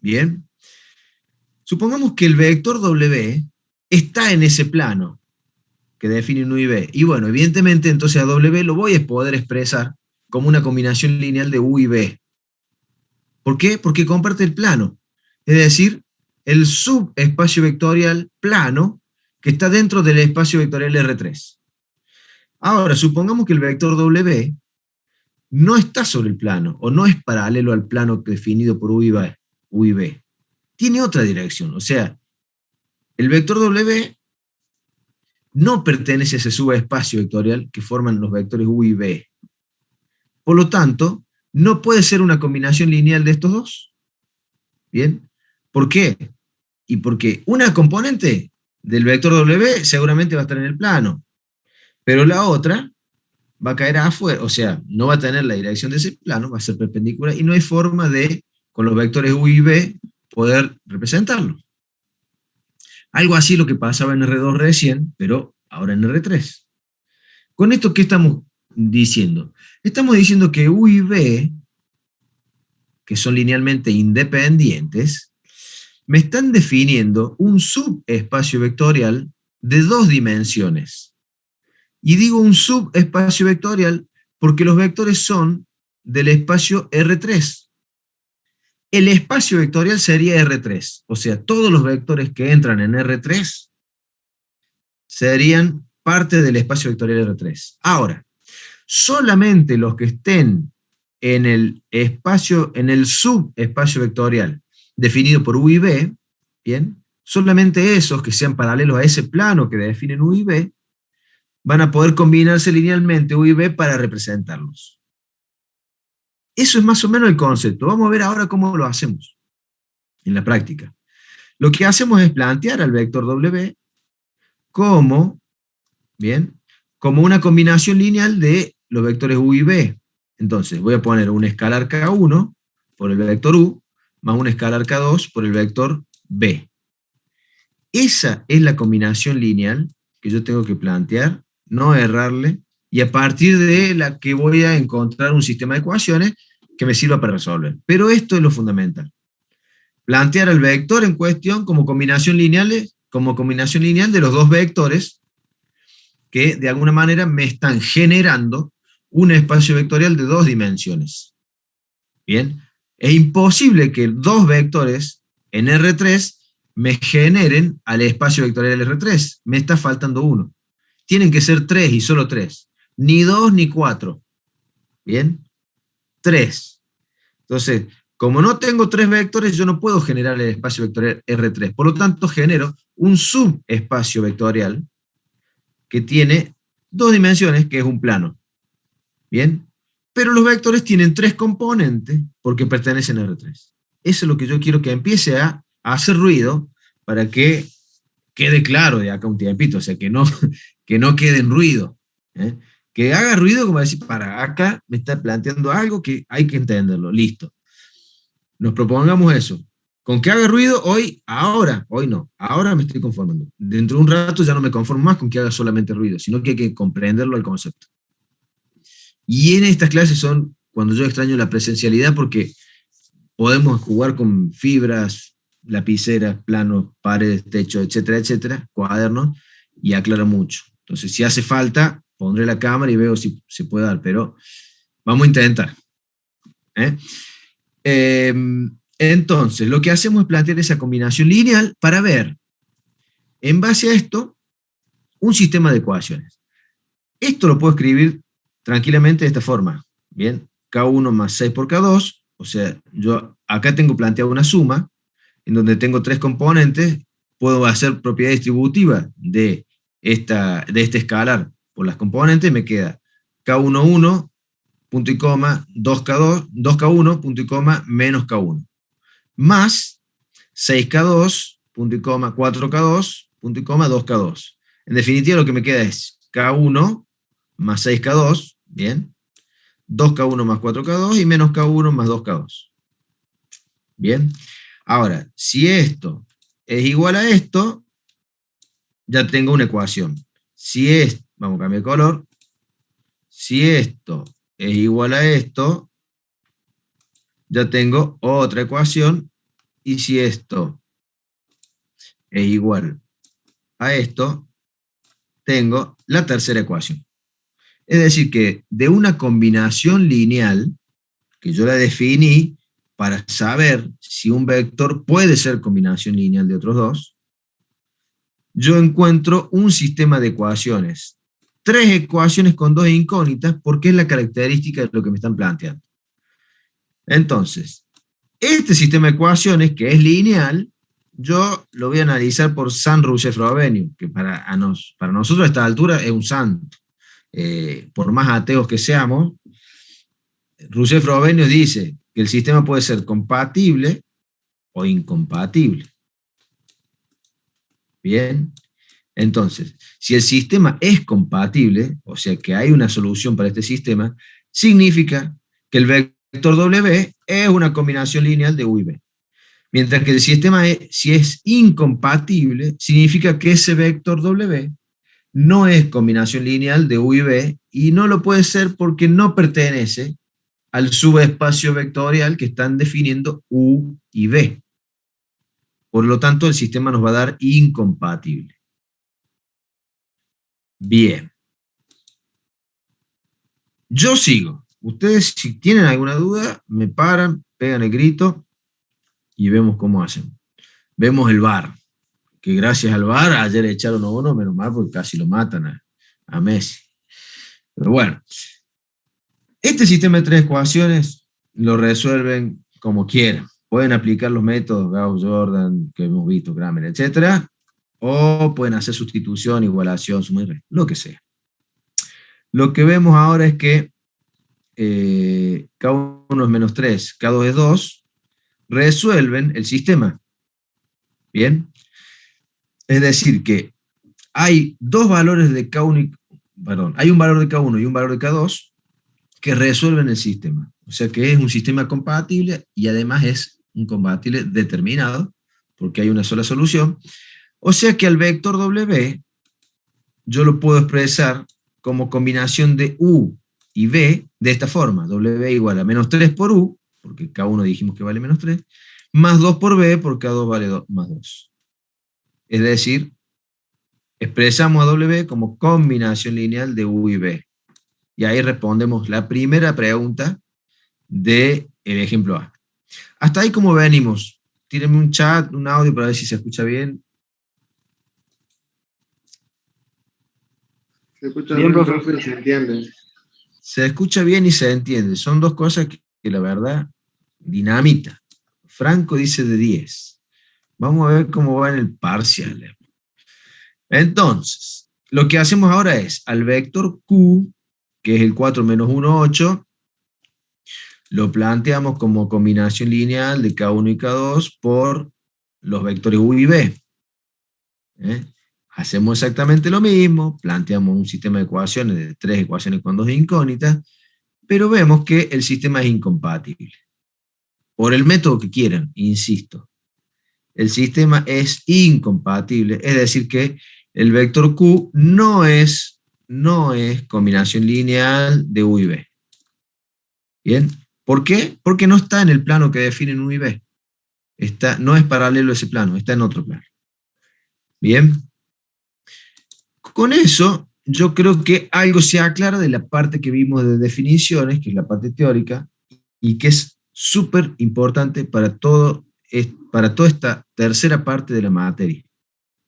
Bien. Supongamos que el vector W está en ese plano que define U y B. Y bueno, evidentemente entonces a W lo voy a poder expresar como una combinación lineal de U y B. ¿Por qué? Porque comparte el plano. Es decir, el subespacio vectorial plano que está dentro del espacio vectorial R3. Ahora, supongamos que el vector W no está sobre el plano, o no es paralelo al plano definido por U y B. Tiene otra dirección, o sea, el vector W no pertenece a ese subespacio vectorial que forman los vectores U y B. Por lo tanto, no puede ser una combinación lineal de estos dos. ¿Bien? ¿Por qué? Y porque una componente del vector W seguramente va a estar en el plano, pero la otra va a caer afuera, o sea, no va a tener la dirección de ese plano, va a ser perpendicular, y no hay forma de, con los vectores U y B, poder representarlo. Algo así lo que pasaba en R2 recién, pero ahora en R3. Con esto, ¿qué estamos diciendo? Estamos diciendo que U y B, que son linealmente independientes, me están definiendo un subespacio vectorial de 2 dimensiones. Y digo un subespacio vectorial porque los vectores son del espacio R3. El espacio vectorial sería R3, o sea, todos los vectores que entran en R3 serían parte del espacio vectorial R3. Ahora, solamente los que estén en el subespacio vectorial definido por U y B, ¿bien? Solamente esos que sean paralelos a ese plano que definen U y B, van a poder combinarse linealmente U y B para representarlos. Eso es más o menos el concepto. Vamos a ver ahora cómo lo hacemos en la práctica. Lo que hacemos es plantear al vector W como, ¿bien?, como una combinación lineal de los vectores U y B. Entonces, voy a poner un escalar K1 por el vector U, más un escalar K2 por el vector B. Esa es la combinación lineal que yo tengo que plantear, no errarle, y a partir de la que voy a encontrar un sistema de ecuaciones que me sirva para resolver. Pero esto es lo fundamental. Plantear el vector en cuestión como combinación lineal de los dos vectores que de alguna manera me están generando un espacio vectorial de 2 dimensiones. Bien, es imposible que 2 vectores en R3 me generen al espacio vectorial R3. Me está faltando uno. Tienen que ser 3 y solo 3. Ni 2 ni 4. Bien, 3. Entonces, como no tengo 3 vectores, yo no puedo generar el espacio vectorial R3. Por lo tanto, genero un subespacio vectorial que tiene 2 dimensiones, que es un plano. Bien, pero los vectores tienen 3 componentes porque pertenecen a R3. Eso es lo que yo quiero que empiece a hacer ruido para que quede claro de acá un tiempito, o sea, que no quede en ruido. Que haga ruido como decir, para acá me está planteando algo que hay que entenderlo, listo. Nos propongamos eso. Con que haga ruido hoy no, ahora me estoy conformando. Dentro de un rato ya no me conformo más con que haga solamente ruido, sino que hay que comprenderlo al concepto. Y en estas clases son cuando yo extraño la presencialidad porque podemos jugar con fibras, lapiceras, planos, paredes, techo, etcétera, etcétera, cuadernos, y aclara mucho. Entonces, si hace falta, pondré la cámara y veo si se puede dar, pero vamos a intentar. Entonces, lo que hacemos es plantear esa combinación lineal para ver, en base a esto, un sistema de ecuaciones. Esto lo puedo escribir tranquilamente de esta forma. Bien, K1 más 6 por K2, o sea, yo acá tengo planteado una suma, en donde tengo 3 componentes, puedo hacer propiedad distributiva de este escalar por las componentes, me queda K11, punto y coma, 2K1, punto y coma, menos K1, más 6K2, punto y coma, 4K2, punto y coma, 2K2. En definitiva, lo que me queda es K1 más 6K2, bien, 2K1 más 4K2 y menos K1 más 2K2. Bien, ahora, si esto es igual a esto, ya tengo una ecuación. Vamos a cambiar de color, si esto es igual a esto, ya tengo otra ecuación, y si esto es igual a esto, tengo la tercera ecuación. Es decir, que de una combinación lineal, que yo la definí para saber si un vector puede ser combinación lineal de otros dos, yo encuentro un sistema de ecuaciones. 3 ecuaciones con 2 incógnitas, porque es la característica de lo que me están planteando. Entonces, este sistema de ecuaciones, que es lineal, yo lo voy a analizar por San-Roussel-Frobenius, que para nosotros a esta altura es un santo. Por más ateos que seamos, Roussel-Frobenius dice que el sistema puede ser compatible o incompatible. Bien, entonces, si el sistema es compatible, o sea que hay una solución para este sistema, significa que el vector W es una combinación lineal de U y B. Mientras que el sistema, si es incompatible, significa que ese vector W no es combinación lineal de U y B, y no lo puede ser porque no pertenece al subespacio vectorial que están definiendo U y B. Por lo tanto, el sistema nos va a dar incompatible. Bien. Yo sigo. Ustedes, si tienen alguna duda, me paran, pegan el grito y vemos cómo hacen. Vemos el VAR, que gracias al VAR ayer echaron a uno, menos mal, porque casi lo matan a Messi. Pero bueno, este sistema de 3 ecuaciones lo resuelven como quieran. Pueden aplicar los métodos Gauss-Jordan, que hemos visto, Cramer, etc. O pueden hacer sustitución, igualación, suma y resta, lo que sea. Lo que vemos ahora es que K1 es menos 3, K2 es 2, resuelven el sistema. Bien. Es decir, que hay dos valores de K1, hay un valor de K1 y un valor de K2 que resuelven el sistema. O sea que es un sistema compatible y además es un compatible determinado, porque hay una sola solución. O sea que al vector W yo lo puedo expresar como combinación de U y B de esta forma. W igual a menos 3 por U, porque K1 dijimos que vale menos 3, más 2 por B, porque K2 vale más 2. Es decir, expresamos a W como combinación lineal de U y B. Y ahí respondemos la primera pregunta del ejemplo A. Hasta ahí, ¿cómo venimos? Tírenme un chat, un audio para ver si se escucha bien. Se escucha bien, profe, se entiende. Se escucha bien y se entiende. Son dos cosas que la verdad, dinamita. Franco dice de 10. Vamos a ver cómo va en el parcial. Entonces, lo que hacemos ahora es, al vector Q, que es el 4 menos 1, 8, lo planteamos como combinación lineal de K1 y K2 por los vectores U y B. Hacemos exactamente lo mismo, planteamos un sistema de ecuaciones de 3 ecuaciones con 2 incógnitas, pero vemos que el sistema es incompatible. Por el método que quieran, insisto. El sistema es incompatible, es decir que el vector Q no es combinación lineal de U y B. ¿Bien? ¿Por qué? Porque no está en el plano que definen U y B. No es paralelo a ese plano, está en otro plano. ¿Bien? Con eso, yo creo que algo se aclara de la parte que vimos de definiciones, que es la parte teórica, y que es súper importante para toda esta tercera parte de la materia.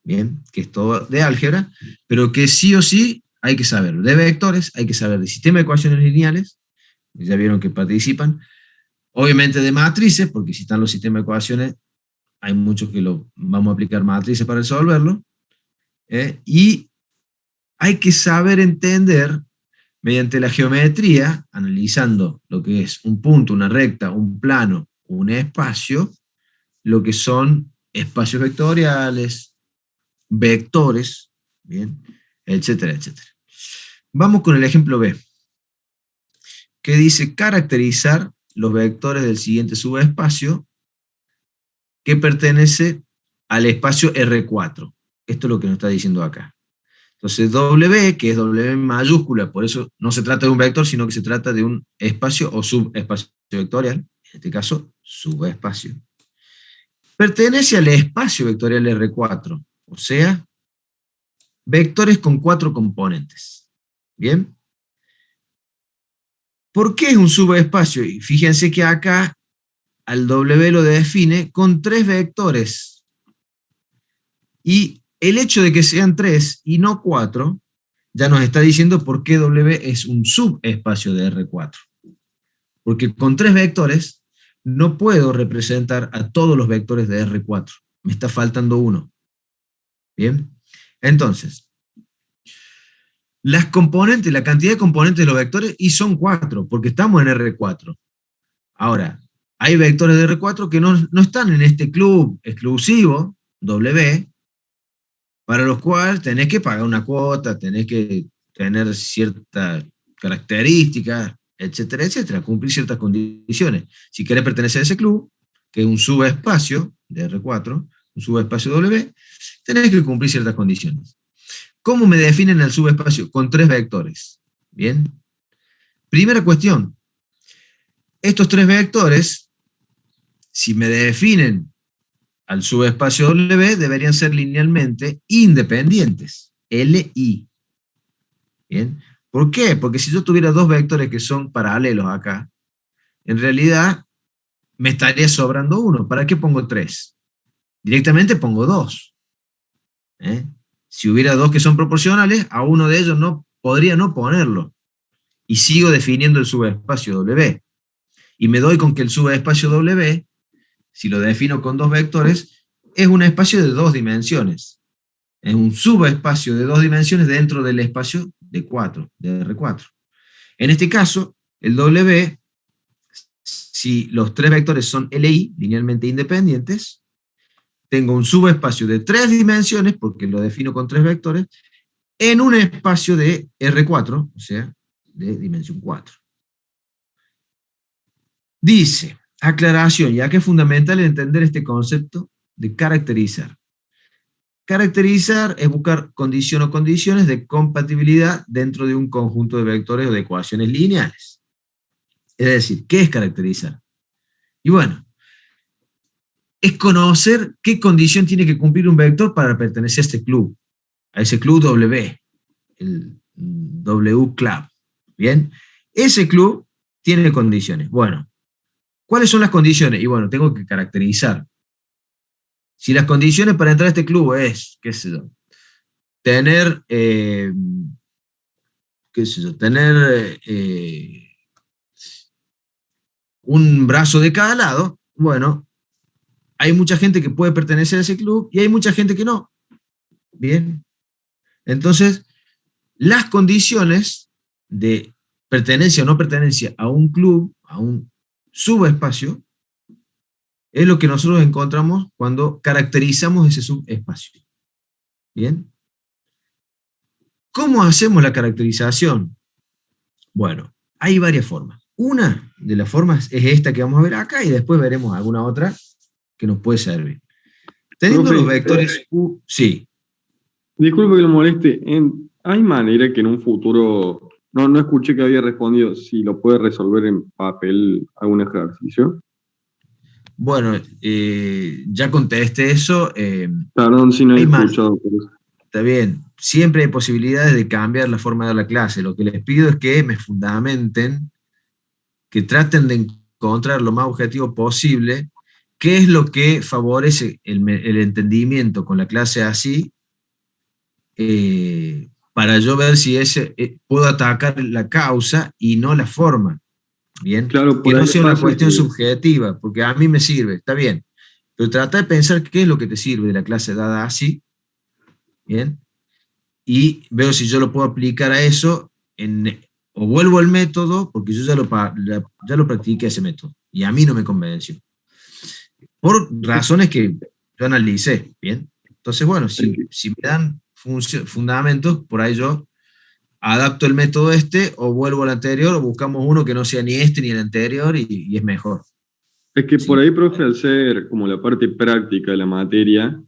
Bien, que es todo de álgebra, pero que sí o sí hay que saber de vectores, hay que saber de sistema de ecuaciones lineales, ya vieron que participan, obviamente de matrices, porque si están los sistemas de ecuaciones, hay muchos que vamos a aplicar matrices para resolverlo, y hay que saber entender mediante la geometría, analizando lo que es un punto, una recta, un plano, un espacio, lo que son espacios vectoriales, vectores, bien, etcétera, etcétera. Vamos con el ejemplo B, que dice caracterizar los vectores del siguiente subespacio que pertenece al espacio R4. Esto es lo que nos está diciendo acá. Entonces W, que es W mayúscula, por eso no se trata de un vector, sino que se trata de un espacio o subespacio vectorial, en este caso subespacio, pertenece al espacio vectorial R4, o sea, vectores con 4 componentes. ¿Bien? ¿Por qué es un subespacio? Y fíjense que acá al W lo define con 3 vectores. Y el hecho de que sean 3 y no 4, ya nos está diciendo por qué W es un subespacio de R4. Porque con 3 vectores no puedo representar a todos los vectores de R4. Me está faltando uno. Bien, entonces, las componentes, la cantidad de componentes de los vectores, y son 4, porque estamos en R4. Ahora, hay vectores de R4 que no están en este club exclusivo, W, para los cuales tenés que pagar una cuota, tenés que tener ciertas características, etcétera, etcétera, cumplir ciertas condiciones. Si querés pertenecer a ese club, que es un subespacio de R4, un subespacio W, tenés que cumplir ciertas condiciones. ¿Cómo me definen el subespacio? Con 3 vectores. Bien. Primera cuestión. Estos 3 vectores, si me definen al subespacio W, deberían ser linealmente independientes. LI. Bien. ¿Por qué? Porque si yo tuviera 2 vectores que son paralelos acá, en realidad me estaría sobrando uno. ¿Para qué pongo 3? Directamente pongo 2. Si hubiera 2 que son proporcionales, a uno de ellos podría no ponerlo. Y sigo definiendo el subespacio W. Y me doy con que el subespacio W, si lo defino con 2 vectores, es un espacio de 2 dimensiones. Es un subespacio de 2 dimensiones dentro del espacio de 4, de R4. En este caso, el W, si los 3 vectores son LI, linealmente independientes, tengo un subespacio de 3 dimensiones, porque lo defino con 3 vectores, en un espacio de R4, o sea, de dimensión 4. Dice, aclaración, ya que es fundamental entender este concepto de caracterizar. Caracterizar es buscar condición o condiciones de compatibilidad dentro de un conjunto de vectores o de ecuaciones lineales. Es decir, ¿qué es caracterizar? Y bueno, es conocer qué condición tiene que cumplir un vector para pertenecer a este club, a ese club W, el W Club. Bien, ese club tiene condiciones. Bueno, ¿cuáles son las condiciones? Y bueno, tengo que caracterizar. Si las condiciones para entrar a este club es, qué sé yo, tener, un brazo de cada lado, bueno, hay mucha gente que puede pertenecer a ese club y hay mucha gente que no. Bien. Entonces, las condiciones de pertenencia o no pertenencia a un club, a un subespacio, es lo que nosotros encontramos cuando caracterizamos ese subespacio. ¿Bien? ¿Cómo hacemos la caracterización? Bueno, hay varias formas. Una de las formas es esta que vamos a ver acá y después veremos alguna otra que nos puede servir. Teniendo los vectores U, sí. Disculpe que lo moleste. ¿Hay manera que en un futuro, no escuché que había respondido, si lo puede resolver en papel algún ejercicio? Bueno, ya contesté eso. Perdón si no he escuchado. Está bien. Siempre hay posibilidades de cambiar la forma de dar la clase. Lo que les pido es que me fundamenten, que traten de encontrar lo más objetivo posible qué es lo que favorece el entendimiento con la clase así, para yo ver si puedo atacar la causa y no la forma. Bien, claro, que no sea una cuestión subjetiva, porque a mí me sirve, está bien, pero trata de pensar qué es lo que te sirve de la clase dada así, bien, y veo si yo lo puedo aplicar a eso, o vuelvo al método, porque yo ya lo practiqué ese método, y a mí no me convenció, por razones que yo analicé, bien. Entonces, bueno, si me dan fundamentos, por ahí yo adapto el método o vuelvo al anterior, o buscamos uno que no sea ni este ni el anterior, y es mejor. Es que sí. Por ahí, profe, al ser como la parte práctica de la materia,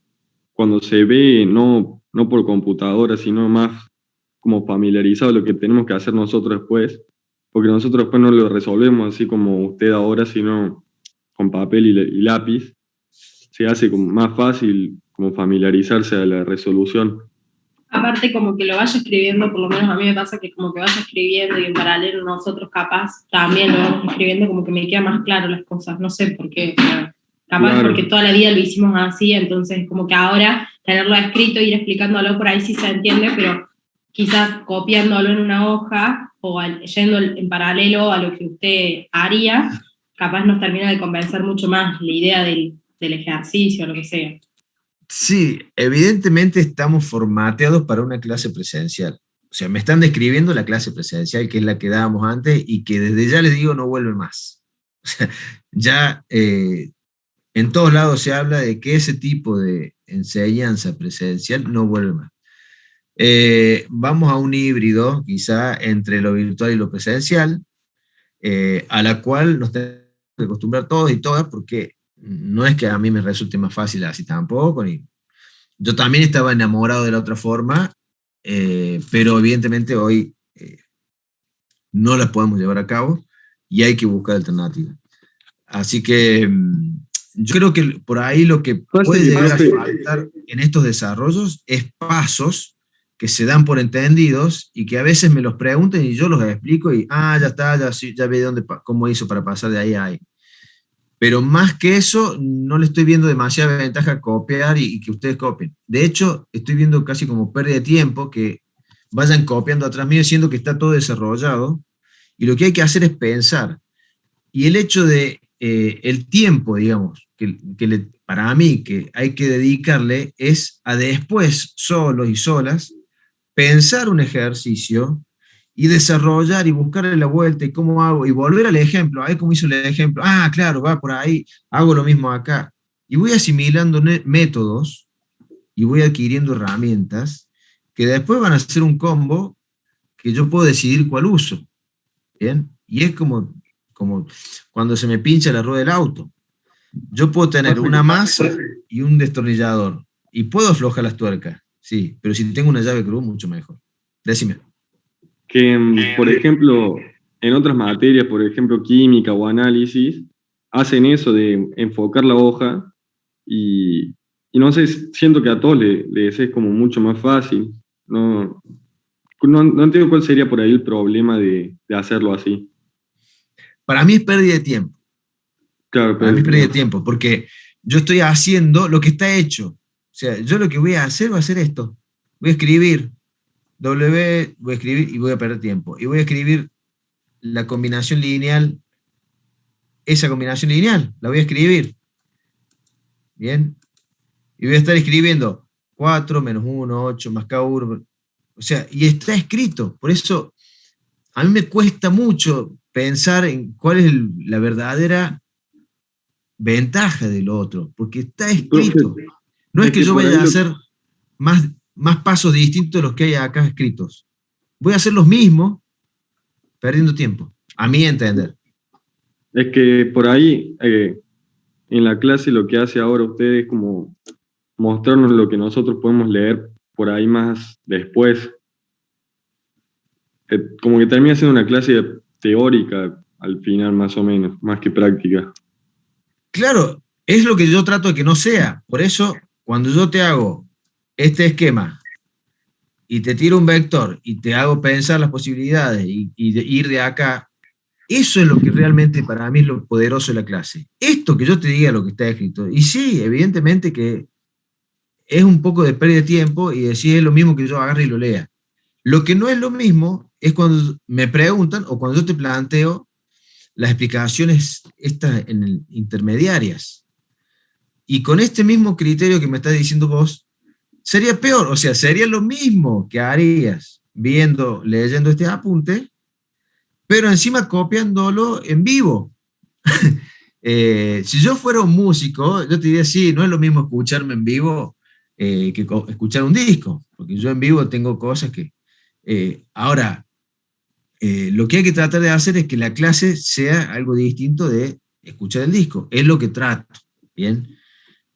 cuando se ve, no por computadora, sino más como familiarizado lo que tenemos que hacer nosotros después, porque nosotros después no lo resolvemos así como usted ahora, sino con papel y lápiz, se hace como más fácil como familiarizarse a la resolución. Aparte, como que lo vaya escribiendo, por lo menos a mí me pasa que como que vaya escribiendo y en paralelo nosotros capaz también lo vamos escribiendo, como que me queda más claro las cosas, no sé por qué. Capaz Claro. porque toda la vida lo hicimos así, entonces como que ahora tenerlo escrito, ir explicándolo por ahí sí se entiende, pero quizás copiándolo en una hoja o yendo en paralelo a lo que usted haría, capaz nos termina de convencer mucho más la idea del ejercicio, lo que sea. Sí, evidentemente estamos formateados para una clase presencial. O sea, me están describiendo la clase presencial, que es la que dábamos antes, y que desde ya les digo no vuelve más. O sea, ya en todos lados se habla de que ese tipo de enseñanza presencial no vuelve más. Vamos a un híbrido, quizá, entre lo virtual y lo presencial, a la cual nos tenemos que acostumbrar todos y todas, porque no es que a mí me resulte más fácil así tampoco, ni, yo también estaba enamorado de la otra forma, pero evidentemente hoy no las podemos llevar a cabo y hay que buscar alternativas. Así que yo creo que por ahí lo que puede llegar a faltar en estos desarrollos es pasos que se dan por entendidos y que a veces me los preguntan y yo los explico y, ya está, ya ve cómo hizo para pasar de ahí a ahí. Pero más que eso, no le estoy viendo demasiada ventaja a copiar y que ustedes copien. De hecho, estoy viendo casi como pérdida de tiempo que vayan copiando atrás mío, siendo que está todo desarrollado, y lo que hay que hacer es pensar. Y el hecho de el tiempo, digamos, para mí que hay que dedicarle es a después, solos y solas, pensar un ejercicio y desarrollar y buscarle la vuelta y cómo hago, y volver al ejemplo, a ver cómo hizo el ejemplo, claro, va por ahí, hago lo mismo acá. Y voy asimilando métodos y voy adquiriendo herramientas que después van a ser un combo que yo puedo decidir cuál uso. ¿Bien? Y es como cuando se me pincha la rueda del auto. Yo puedo tener una masa y un destornillador, y puedo aflojar las tuercas, sí, pero si tengo una llave cruz, mucho mejor. Decime. Que, por ejemplo, en otras materias, por ejemplo, química o análisis, hacen eso de enfocar la hoja y no sé, siento que a todos les es como mucho más fácil. No entiendo cuál sería por ahí el problema de hacerlo así. Para mí es pérdida de tiempo. Claro, Para mí es pérdida de tiempo, porque yo estoy haciendo lo que está hecho. O sea, yo lo que voy a hacer va a ser esto. Voy a escribir voy a escribir y voy a perder tiempo. Y voy a escribir la combinación lineal, esa combinación lineal, la voy a escribir. Bien. Y voy a estar escribiendo 4 menos 1, 8 más K1. O sea, y está escrito. Por eso a mí me cuesta mucho pensar en cuál es la verdadera ventaja del otro, porque está escrito. No es que yo vaya a hacer más pasos distintos de los que hay acá escritos. Voy a hacer los mismos, perdiendo tiempo, a mi entender. Es que por ahí, en la clase lo que hace ahora usted es como mostrarnos lo que nosotros podemos leer por ahí más después. Como que termina siendo una clase teórica al final, más o menos, más que práctica. Claro, es lo que yo trato de que no sea. Por eso, cuando yo te hago este esquema y te tiro un vector y te hago pensar las posibilidades y ir de acá, eso es lo que realmente para mí es lo poderoso de la clase. Esto que yo te diga lo que está escrito. Y sí, evidentemente que es un poco de pérdida de tiempo y decir es lo mismo que yo agarre y lo lea. Lo que no es lo mismo es cuando me preguntan o cuando yo te planteo las explicaciones estas intermediarias. Y con este mismo criterio que me estás diciendo vos, sería peor, o sea, sería lo mismo que harías leyendo este apunte, pero encima copiándolo en vivo. Si yo fuera un músico, yo te diría, sí, no es lo mismo escucharme en vivo que escuchar un disco, porque yo en vivo tengo cosas que... ahora, lo que hay que tratar de hacer es que la clase sea algo distinto de escuchar el disco. Es lo que trato, ¿bien?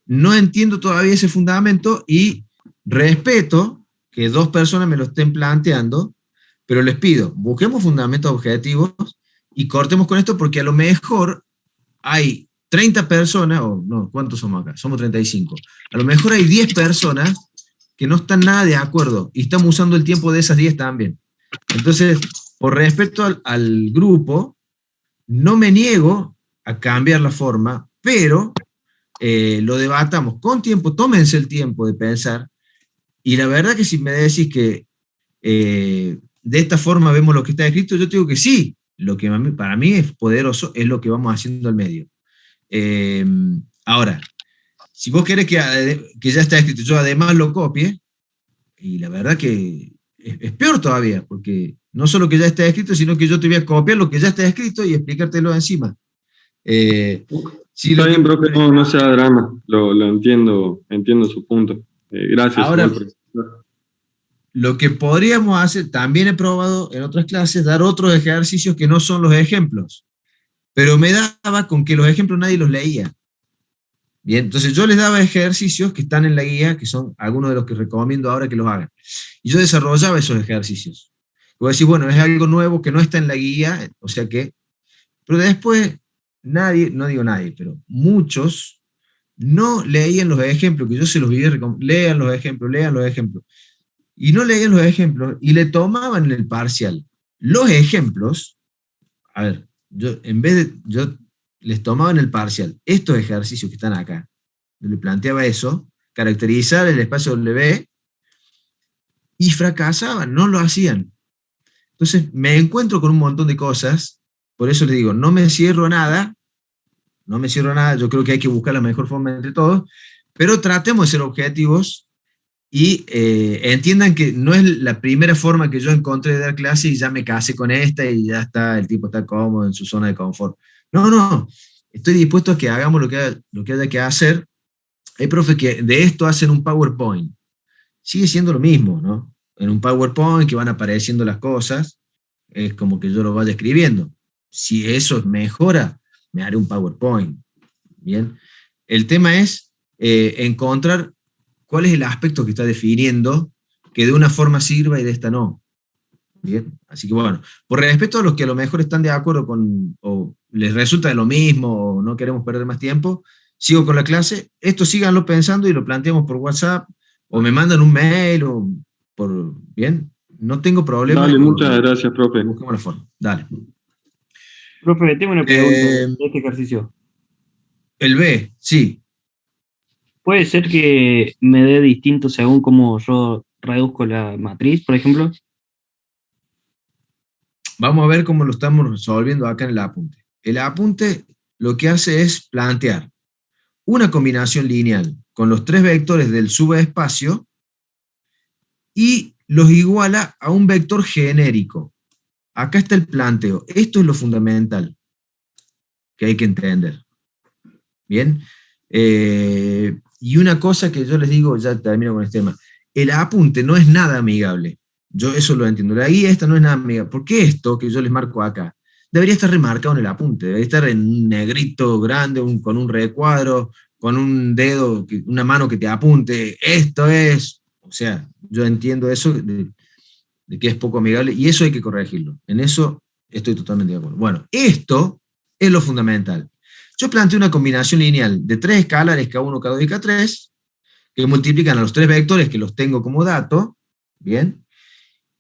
No entiendo todavía ese fundamento y respeto que dos personas me lo estén planteando, pero les pido, busquemos fundamentos objetivos y cortemos con esto porque a lo mejor hay 30 personas, o no, ¿cuántos somos acá? Somos 35. A lo mejor hay 10 personas que no están nada de acuerdo y estamos usando el tiempo de esas 10 también. Entonces, por respeto al grupo, no me niego a cambiar la forma, pero lo debatamos con tiempo, tómense el tiempo de pensar, y la verdad que si me decís que de esta forma vemos lo que está escrito, yo te digo que sí, lo que para mí es poderoso es lo que vamos haciendo al medio. Ahora, si vos querés que ya está escrito, yo además lo copie, y la verdad que es peor todavía, porque no solo que ya está escrito, sino que yo te voy a copiar lo que ya está escrito y explicártelo encima. Está bien, profe, no sea drama, lo entiendo su punto. Gracias. Ahora, igual, profesor. lo que podríamos hacer, también he probado en otras clases, dar otros ejercicios que no son los ejemplos, pero me daba con que los ejemplos nadie los leía. Bien, entonces yo les daba ejercicios que están en la guía, que son algunos de los que recomiendo ahora que los hagan. Y yo desarrollaba esos ejercicios. Voy a decir, bueno, es algo nuevo que no está en la guía, o sea que, pero después nadie, no digo nadie, pero muchos no leían los ejemplos, que yo se los vi, lean los ejemplos, y no leían los ejemplos, y le tomaban en el parcial los ejemplos. A ver, yo les tomaba en el parcial estos ejercicios que están acá, yo le planteaba eso, caracterizar el espacio W, y fracasaban, no lo hacían. Entonces me encuentro con un montón de cosas, por eso les digo, no me cierro a nada, yo creo que hay que buscar la mejor forma entre todos, pero tratemos de ser objetivos y entiendan que no es la primera forma que yo encontré de dar clase y ya me casé con esta y ya está, el tipo está cómodo en su zona de confort. No, estoy dispuesto a que hagamos lo que haya que hacer. Hay profes que de esto hacen un PowerPoint. Sigue siendo lo mismo, ¿no? En un PowerPoint que van apareciendo las cosas, es como que yo lo vaya escribiendo. Si eso mejora, me haré un PowerPoint. Bien. El tema es encontrar cuál es el aspecto que está definiendo que de una forma sirva y de esta no. Bien, así que bueno, por respeto a los que a lo mejor están de acuerdo con, o les resulta de lo mismo, o no queremos perder más tiempo, sigo con la clase, esto síganlo pensando y lo planteamos por WhatsApp, o me mandan un mail, o por, bien, no tengo problema. Dale, muchas gracias, profe. Buscamos la forma, dale. Profe, tengo una pregunta de este ejercicio. El B, sí. ¿Puede ser que me dé distinto según cómo yo reduzco la matriz, por ejemplo? Vamos a ver cómo lo estamos resolviendo acá en el apunte. El apunte lo que hace es plantear una combinación lineal con los tres vectores del subespacio y los iguala a un vector genérico. Acá está el planteo. Esto es lo fundamental que hay que entender. Bien. Y una cosa que yo les digo, ya termino con este tema. El apunte no es nada amigable. Yo eso lo entiendo. La guía esta no es nada amigable. ¿Por qué esto que yo les marco acá? Debería estar remarcado en el apunte. Debería estar en un negrito grande, con un recuadro, con un dedo, una mano que te apunte. Esto es... O sea, yo entiendo eso de que es poco amigable y eso hay que corregirlo. En eso estoy totalmente de acuerdo. Bueno, esto es lo fundamental. Yo planteo una combinación lineal de tres escalares K1, K2 y K3 que multiplican a los tres vectores que los tengo como dato, ¿bien?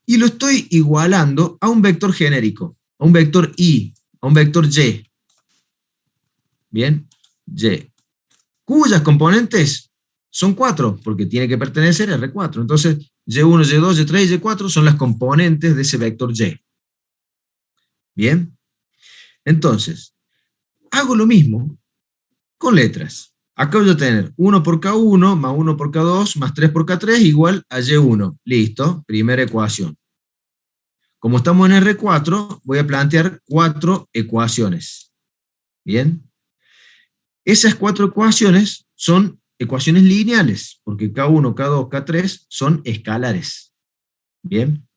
Y lo estoy igualando a un vector genérico, a un vector I, a un vector Y. ¿Bien? Y. Cuyas componentes son 4, porque tiene que pertenecer a R4. Entonces, Y1, Y2, Y3 y Y4 son las componentes de ese vector Y. ¿Bien? Entonces, hago lo mismo con letras. Acá voy a tener 1 por K1 más 1 por K2 más 3 por K3 igual a Y1. Listo, primera ecuación. Como estamos en R4, voy a plantear 4 ecuaciones. ¿Bien? Esas 4 ecuaciones son ecuaciones lineales, porque K1, K2, K3 son escalares. ¿Bien?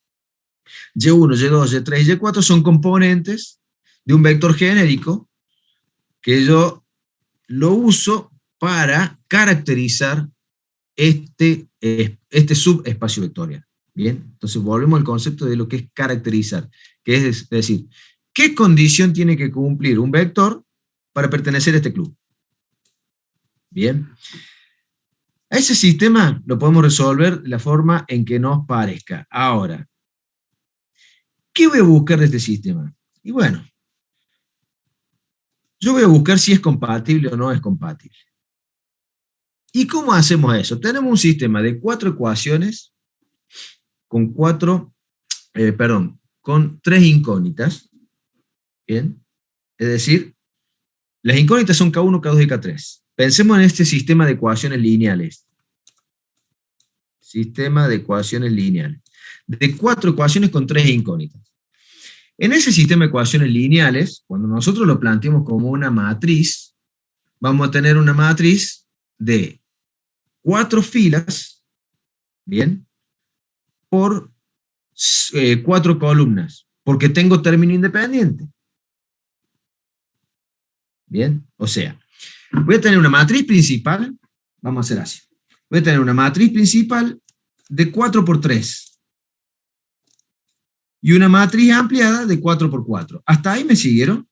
Y1, Y2, Y3 y Y4 son componentes de un vector genérico que yo lo uso para caracterizar este subespacio vectorial. Bien, entonces volvemos al concepto de lo que es caracterizar, que es decir, ¿qué condición tiene que cumplir un vector para pertenecer a este club? Bien, a ese sistema lo podemos resolver de la forma en que nos parezca. Ahora, ¿qué voy a buscar de este sistema? Y bueno, yo voy a buscar si es compatible o no es compatible. ¿Y cómo hacemos eso? Tenemos un sistema de 4 ecuaciones con con 3 incógnitas. Bien. Es decir, las incógnitas son K1, K2 y K3. Pensemos en este sistema de ecuaciones lineales. Sistema de ecuaciones lineales. De 4 ecuaciones con 3 incógnitas. En ese sistema de ecuaciones lineales, cuando nosotros lo planteamos como una matriz, vamos a tener una matriz de 4 filas, ¿bien? Por 4 columnas, porque tengo término independiente. Bien, o sea, voy a tener una matriz principal, vamos a hacer así. Voy a tener una matriz principal de 4 por 3 y una matriz ampliada de 4 por 4. ¿Hasta ahí me siguieron?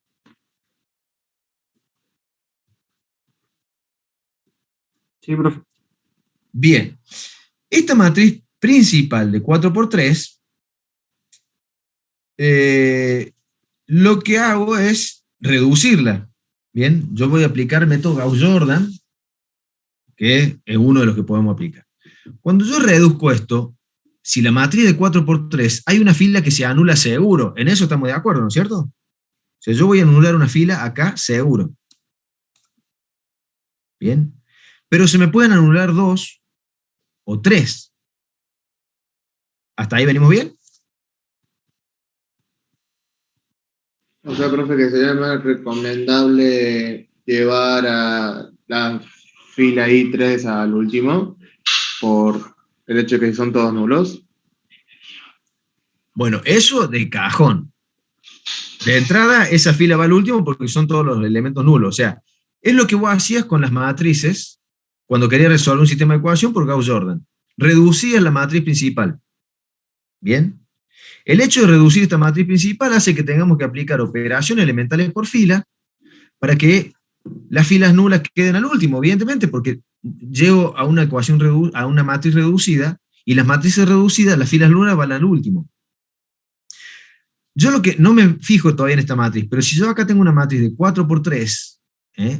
Sí, profe. Bien. Esta matriz principal de 4 por 3, lo que hago es reducirla. Bien, yo voy a aplicar el método Gauss-Jordan, que es uno de los que podemos aplicar. Cuando yo reduzco esto, si la matriz de 4 por 3, hay una fila que se anula seguro. En eso estamos de acuerdo, ¿no es cierto? O sea, yo voy a anular una fila acá seguro. Bien. Pero se me pueden anular 2 o 3. ¿Hasta ahí venimos bien? O sea, profe, que sería más recomendable llevar a la fila I3 al último por el hecho de que son todos nulos. Bueno, eso de cajón. De entrada, esa fila va al último porque son todos los elementos nulos. O sea, es lo que vos hacías con las matrices cuando querías resolver un sistema de ecuación por Gauss-Jordan. Reducías la matriz principal. ¿Bien? El hecho de reducir esta matriz principal hace que tengamos que aplicar operaciones elementales por fila para que las filas nulas queden al último, evidentemente, porque llego a una ecuación a una matriz reducida, y las matrices reducidas, las filas nulas van al último. Yo lo que no me fijo todavía en esta matriz, pero si yo acá tengo una matriz de 4 por 3,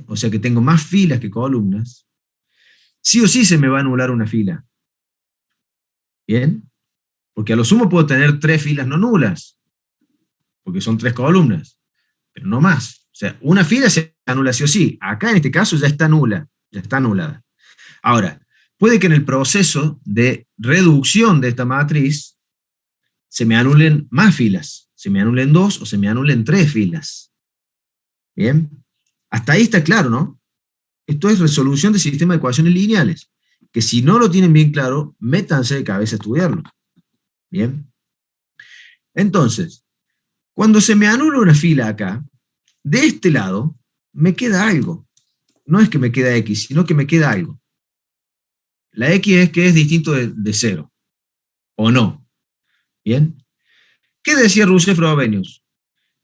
o sea que tengo más filas que columnas, sí o sí se me va a anular una fila. ¿Bien? Porque a lo sumo puedo tener 3 filas no nulas, porque son 3 columnas, pero no más. O sea, una fila se anula sí o sí. Acá en este caso ya está nula, ya está anulada. Ahora, puede que en el proceso de reducción de esta matriz se me anulen más filas, se me anulen 2 o se me anulen 3 filas. ¿Bien? Hasta ahí está claro, ¿no? Esto es resolución de sistema de ecuaciones lineales, que si no lo tienen bien claro, métanse de cabeza a estudiarlo. ¿Bien? Entonces, cuando se me anula una fila acá, de este lado me queda algo. No es que me queda X, sino que me queda algo. La X es que es distinto de 0, ¿o no? ¿Bien? ¿Qué decía Rousseff-Frobenius?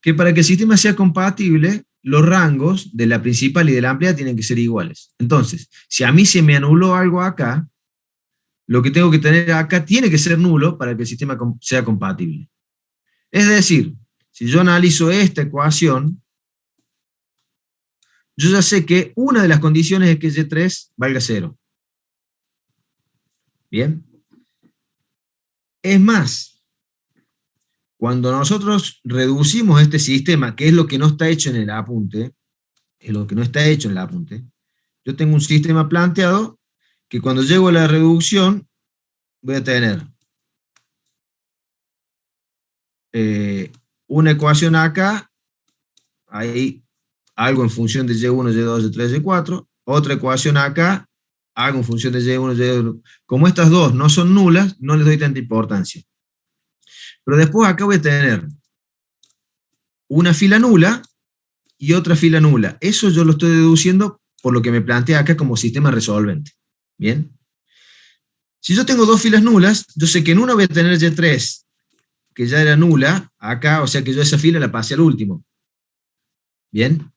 Que para que el sistema sea compatible, los rangos de la principal y de la ampliada tienen que ser iguales. Entonces, si a mí se me anuló algo acá, lo que tengo que tener acá tiene que ser nulo para que el sistema sea compatible. Es decir, si yo analizo esta ecuación, yo ya sé que una de las condiciones es que Y3 valga 0. ¿Bien? Es más, cuando nosotros reducimos este sistema, que es lo que no está hecho en el apunte, yo tengo un sistema planteado que cuando llego a la reducción voy a tener una ecuación acá, ahí algo en función de Y1, Y2, Y3, Y4, otra ecuación acá, algo en función de Y1, Y2. Como estas dos no son nulas, no les doy tanta importancia. Pero después acá voy a tener una fila nula y otra fila nula. Eso yo lo estoy deduciendo por lo que me plantea acá como sistema resolvente. ¿Bien? Si yo tengo dos filas nulas, yo sé que en una voy a tener Y3, que ya era nula, acá, o sea que yo esa fila la pasé al último. ¿Bien?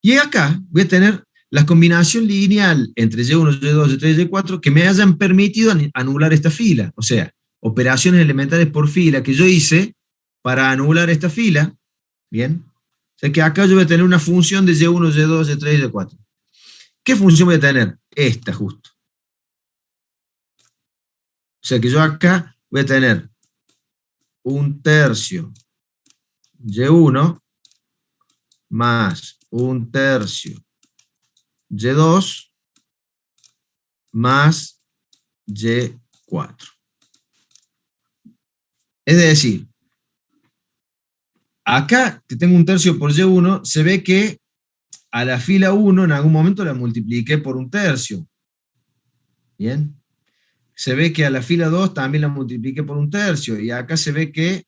Y acá voy a tener la combinación lineal entre Y1, Y2, Y3, Y4 que me hayan permitido anular esta fila. O sea, operaciones elementales por fila que yo hice para anular esta fila. ¿Bien? O sea que acá yo voy a tener una función de Y1, Y2, Y3, Y4. ¿Qué función voy a tener? esta justo. O sea que yo acá voy a tener 1/3 Y1 más 1/3 Y2 más Y4. Es decir, acá que tengo 1/3 por Y1, se ve que a la fila 1 en algún momento la multipliqué por 1/3. ¿Bien? Se ve que a la fila 2 también la multipliqué por 1/3. Y acá se ve que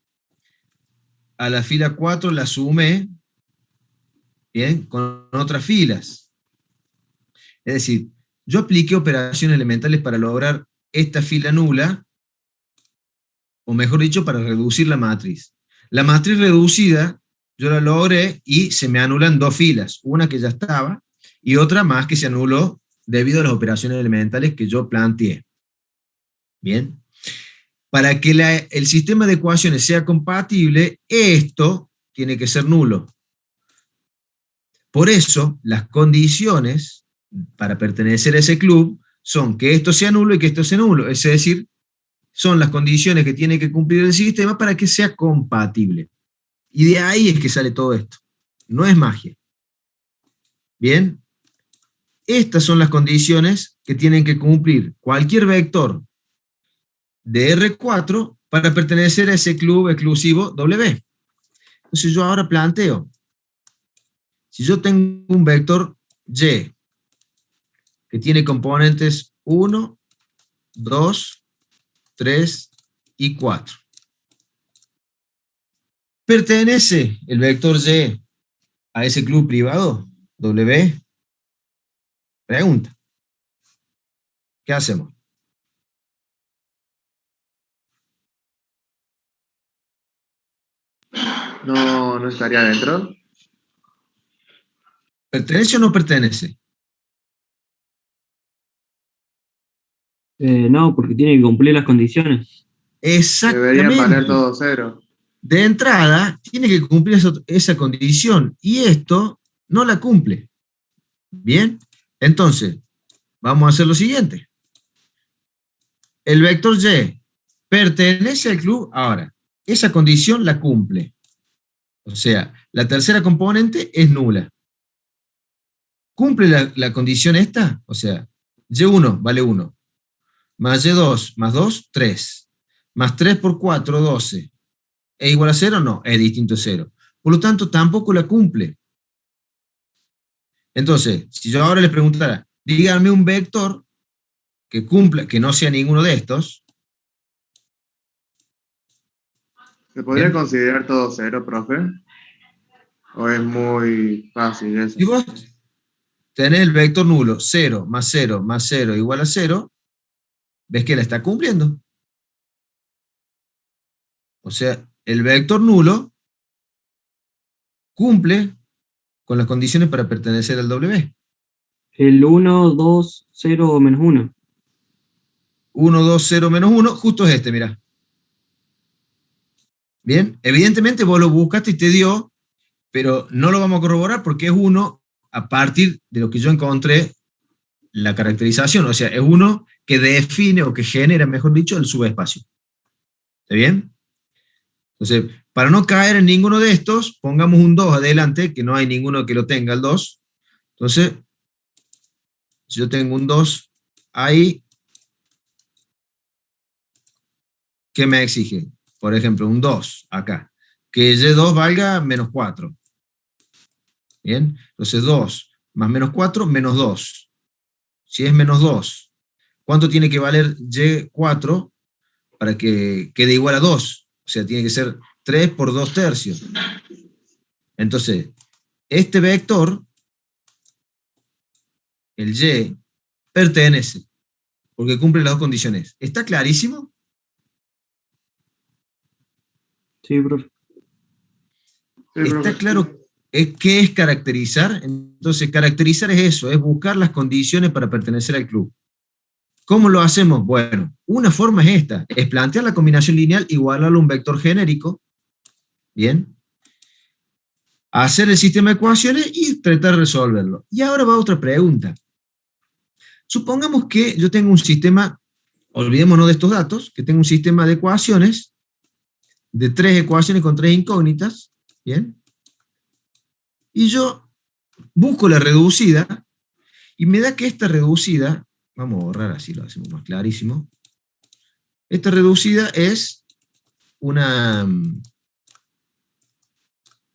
a la fila 4 la sumé, ¿bien?, con otras filas. Es decir, yo apliqué operaciones elementales para lograr esta fila nula, o mejor dicho, para reducir la matriz. La matriz reducida, yo la logré y se me anulan 2 filas, una que ya estaba y otra más que se anuló debido a las operaciones elementales que yo planteé. Bien. Para que el sistema de ecuaciones sea compatible, esto tiene que ser nulo. Por eso, las condiciones para pertenecer a ese club son que esto sea nulo y que esto sea nulo. Es decir, son las condiciones que tiene que cumplir el sistema para que sea compatible. Y de ahí es que sale todo esto. No es magia. Bien. Estas son las condiciones que tienen que cumplir cualquier vector de R4 para pertenecer a ese club exclusivo W. Entonces yo ahora planteo, si yo tengo un vector Y que tiene componentes 1, 2, 3 y 4. ¿Pertenece el vector Y a ese club privado W? Pregunta. ¿Qué hacemos? No estaría dentro. ¿Pertenece o no pertenece? No, porque tiene que cumplir las condiciones. Exactamente. Debería valer todo cero. De entrada, tiene que cumplir esa condición, y esto no la cumple. Bien, entonces, vamos a hacer lo siguiente. El vector Y pertenece al club, ahora, esa condición la cumple. O sea, la tercera componente es nula. ¿Cumple la condición esta? O sea, Y1 vale 1, más Y2 más 2, 3, más 3 por 4, 12. ¿Es igual a 0? No, es distinto a 0. Por lo tanto, tampoco la cumple. Entonces, si yo ahora les preguntara, díganme un vector que cumpla, que no sea ninguno de estos. ¿Se podría Bien. considerar todo cero, profe? ¿O es muy fácil eso? Si vos tenés el vector nulo, 0 más 0 más 0 igual a 0, ves que la está cumpliendo. O sea, el vector nulo cumple con las condiciones para pertenecer al W. El 1, 2, 0 o menos 1. 1, 2, 0, menos 1, justo es este, mirá. Bien, evidentemente vos lo buscaste y te dio, pero no lo vamos a corroborar porque es 1 a partir de lo que yo encontré la caracterización. O sea, es 1 que define o que genera, mejor dicho, el subespacio. ¿Está bien? Entonces, para no caer en ninguno de estos, pongamos un 2 adelante, que no hay ninguno que lo tenga el 2. Entonces, si yo tengo un 2 ahí, ¿qué me exige? Por ejemplo, un 2 acá. Que Y2 valga menos 4. Bien, entonces 2 más menos 4, menos 2. Si es menos 2, ¿cuánto tiene que valer Y4 para que quede igual a 2? O sea, tiene que ser 3 por 2 tercios. Entonces, este vector, el Y, pertenece, porque cumple las dos condiciones. ¿Está clarísimo? Sí, profe. Sí, ¿Está profe. claro qué es caracterizar? Entonces, caracterizar es eso, es buscar las condiciones para pertenecer al club. ¿Cómo lo hacemos? Bueno, una forma es esta, es plantear la combinación lineal, igualarlo a un vector genérico, ¿bien? Hacer el sistema de ecuaciones y tratar de resolverlo. Y ahora va otra pregunta. Supongamos que yo tengo un sistema, olvidémonos de estos datos, que tengo un sistema de ecuaciones, de 3 ecuaciones con 3 incógnitas, ¿bien? Y yo busco la reducida, y me da que esta reducida, vamos a borrar así lo hacemos más clarísimo, esta reducida es una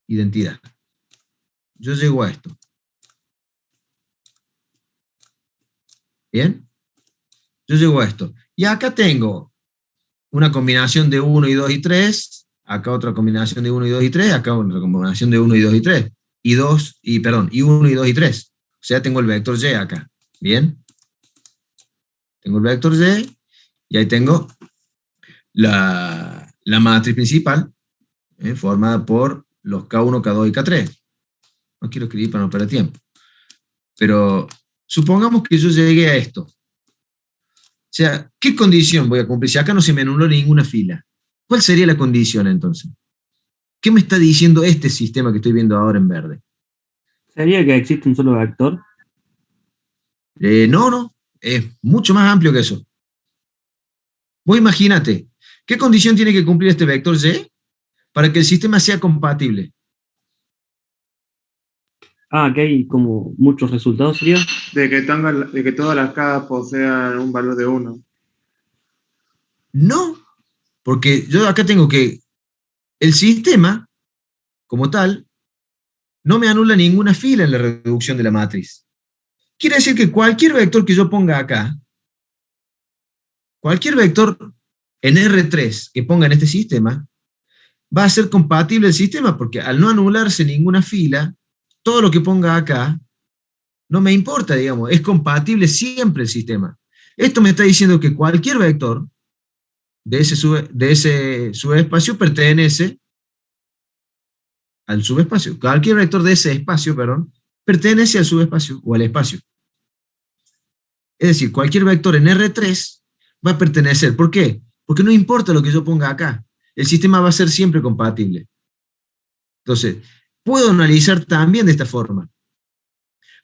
identidad. Yo llego a esto. ¿Bien? Yo llego a esto. Y acá tengo una combinación de 1 y 2 y 3, acá otra combinación de 1 y 2 y 3, acá otra combinación de 1 y 2 y 3, y 1 y 2 y 3. O sea, tengo el vector y acá. ¿Bien? Tengo el vector y, y ahí tengo la matriz principal, formada por los K1, K2 y K3. No quiero escribir para no perder tiempo. Pero supongamos que yo llegué a esto. O sea, ¿qué condición voy a cumplir? Si acá no se me anuló ninguna fila, ¿cuál sería la condición entonces? ¿Qué me está diciendo este sistema que estoy viendo ahora en verde? ¿Sería que existe un solo vector? No, es mucho más amplio que eso. Vos imagínate, ¿qué condición tiene que cumplir este vector Y para que el sistema sea compatible? Que hay como muchos resultados, ¿sería? De que todas las cajas posean un valor de 1. No, porque yo acá tengo que el sistema, como tal, no me anula ninguna fila en la reducción de la matriz. Quiere decir que cualquier vector que yo ponga acá, cualquier vector en R3 que ponga en este sistema, va a ser compatible el sistema, porque al no anularse ninguna fila, todo lo que ponga acá, no me importa, digamos, es compatible siempre el sistema. Esto me está diciendo que cualquier vector de ese subespacio pertenece al subespacio. Cualquier vector de ese espacio, perdón, pertenece al subespacio o al espacio. Es decir, cualquier vector en R3 va a pertenecer. ¿Por qué? Porque no importa lo que yo ponga acá. El sistema va a ser siempre compatible. Entonces, puedo analizar también de esta forma.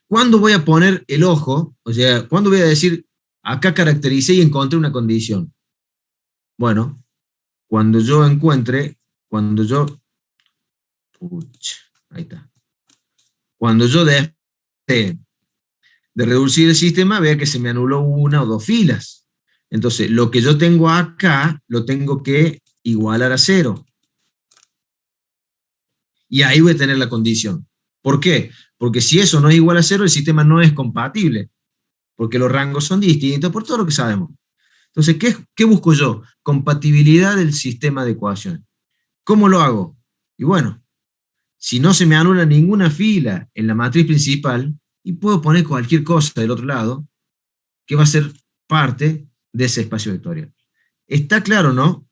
¿Cuándo voy a poner el ojo? O sea, ¿cuándo voy a decir, acá caractericé y encontré una condición? Bueno, cuando yo encuentre, ahí está. Cuando yo de reducir el sistema, vea que se me anuló una o dos filas. Entonces, lo que yo tengo acá, lo tengo que igualar a 0. Y ahí voy a tener la condición. ¿Por qué? Porque si eso no es igual a 0, el sistema no es compatible. Porque los rangos son distintos, por todo lo que sabemos. Entonces, ¿qué busco yo? Compatibilidad del sistema de ecuaciones. ¿Cómo lo hago? Y bueno, si no se me anula ninguna fila en la matriz principal, y puedo poner cualquier cosa del otro lado, que va a ser parte de ese espacio vectorial. ¿Está claro, no?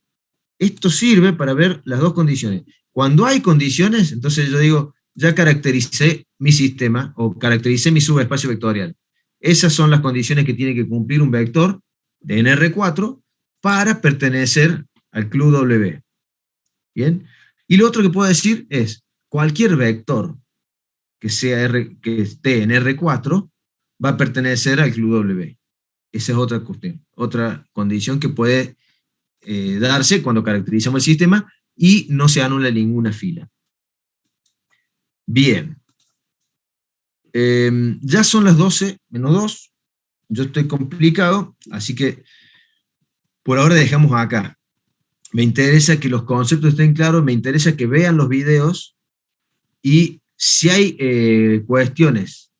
Esto sirve para ver las dos condiciones. Cuando hay condiciones, entonces yo digo, ya caractericé mi sistema, o caractericé mi subespacio vectorial. Esas son las condiciones que tiene que cumplir un vector de NR4 para pertenecer al club W. ¿Bien? Y lo otro que puedo decir es, cualquier vector que esté en R4 va a pertenecer al club W. Esa es otra cuestión, otra condición que puede darse cuando caracterizamos el sistema y no se anula ninguna fila. Bien. Ya son las 12:02. Yo estoy complicado, así que por ahora dejamos acá. Me interesa que los conceptos estén claros, me interesa que vean los videos y si hay cuestiones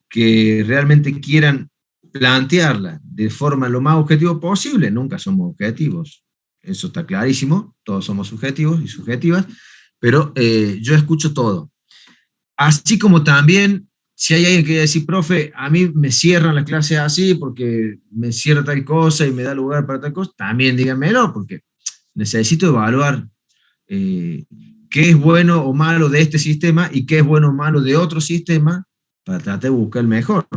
que realmente quieran plantearla de forma lo más objetivo posible, nunca somos objetivos, eso está clarísimo, todos somos subjetivos y subjetivas, pero yo escucho todo. Así como también, si hay alguien que quiere decir, profe, a mí me cierran las clases así porque me cierra tal cosa y me da lugar para tal cosa, también díganmelo, porque necesito evaluar qué es bueno o malo de este sistema y qué es bueno o malo de otro sistema para tratar de buscar el mejor.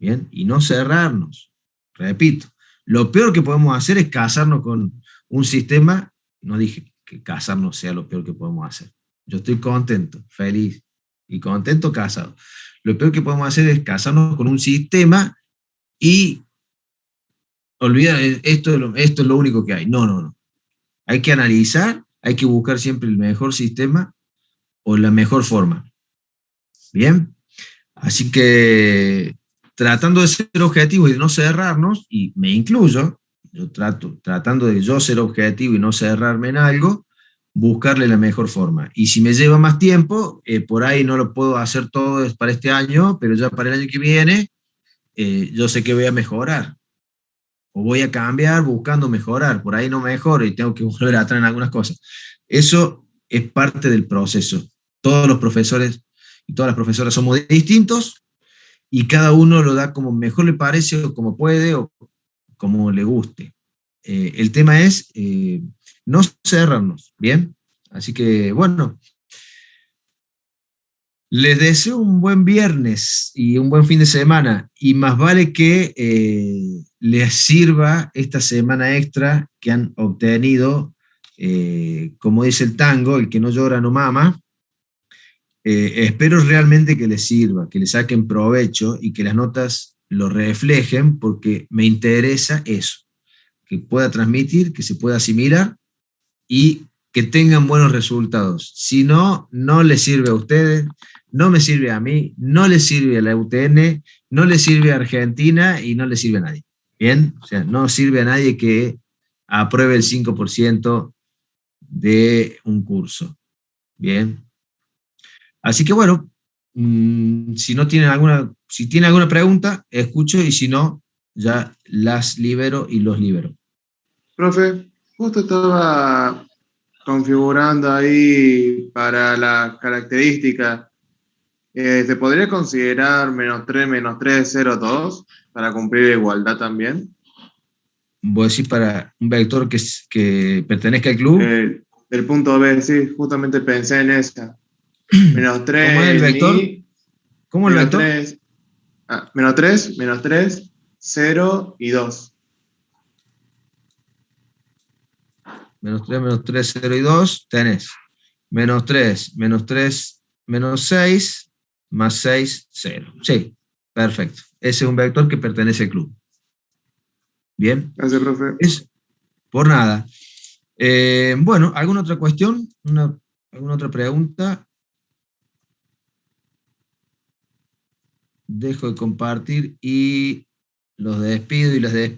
¿Bien? Y no cerrarnos. Repito, lo peor que podemos hacer es casarnos con un sistema. No dije que casarnos sea lo peor que podemos hacer. Yo estoy contento, feliz y contento casado. Lo peor que podemos hacer es casarnos con un sistema y olvidar, esto es lo único que hay. No, no, no. Hay que analizar, hay que buscar siempre el mejor sistema o la mejor forma. ¿Bien? Así que tratando de ser objetivo y de no cerrarnos, y me incluyo, tratando de yo ser objetivo y no cerrarme en algo, buscarle la mejor forma. Y si me lleva más tiempo, por ahí no lo puedo hacer todo para este año, pero ya para el año que viene, yo sé que voy a mejorar, o voy a cambiar buscando mejorar, por ahí no mejoro y tengo que volver atrás en algunas cosas. Eso es parte del proceso. Todos los profesores y todas las profesoras somos distintos y cada uno lo da como mejor le parece o como puede o como le guste. El tema es no cerrarnos, ¿bien? Así que, bueno, les deseo un buen viernes y un buen fin de semana, y más vale que les sirva esta semana extra que han obtenido, como dice el tango, el que no llora no mama. Espero realmente que les sirva, que les saquen provecho y que las notas lo reflejen, porque me interesa eso, que pueda transmitir, que se pueda asimilar y que tengan buenos resultados. Si no, no les sirve a ustedes, no me sirve a mí, no le sirve a la UTN, no le sirve a Argentina y no le sirve a nadie. ¿Bien? O sea, no sirve a nadie que apruebe el 5% de un curso. ¿Bien? Así que bueno, si tienen alguna pregunta, escucho, y si no, ya las libero y los libero. Profe, justo estaba configurando ahí para la característica. ¿Se podría considerar -3, -3, 0, 2 para cumplir la igualdad también? Voy a decir para un vector que pertenezca al club. El punto B, sí, justamente pensé en esa. ¿Cómo es el -3, vector? ¿Cómo el menos vector? 3, -3, 0 y 2. -3, 0 y 2, tenés -3, -3, -6, más 6, 0. Sí, perfecto. Ese es un vector que pertenece al club. Bien. Gracias, profe. Es por nada. Bueno, ¿alguna otra cuestión? ¿Alguna otra pregunta? Dejo de compartir y los despido y las despido.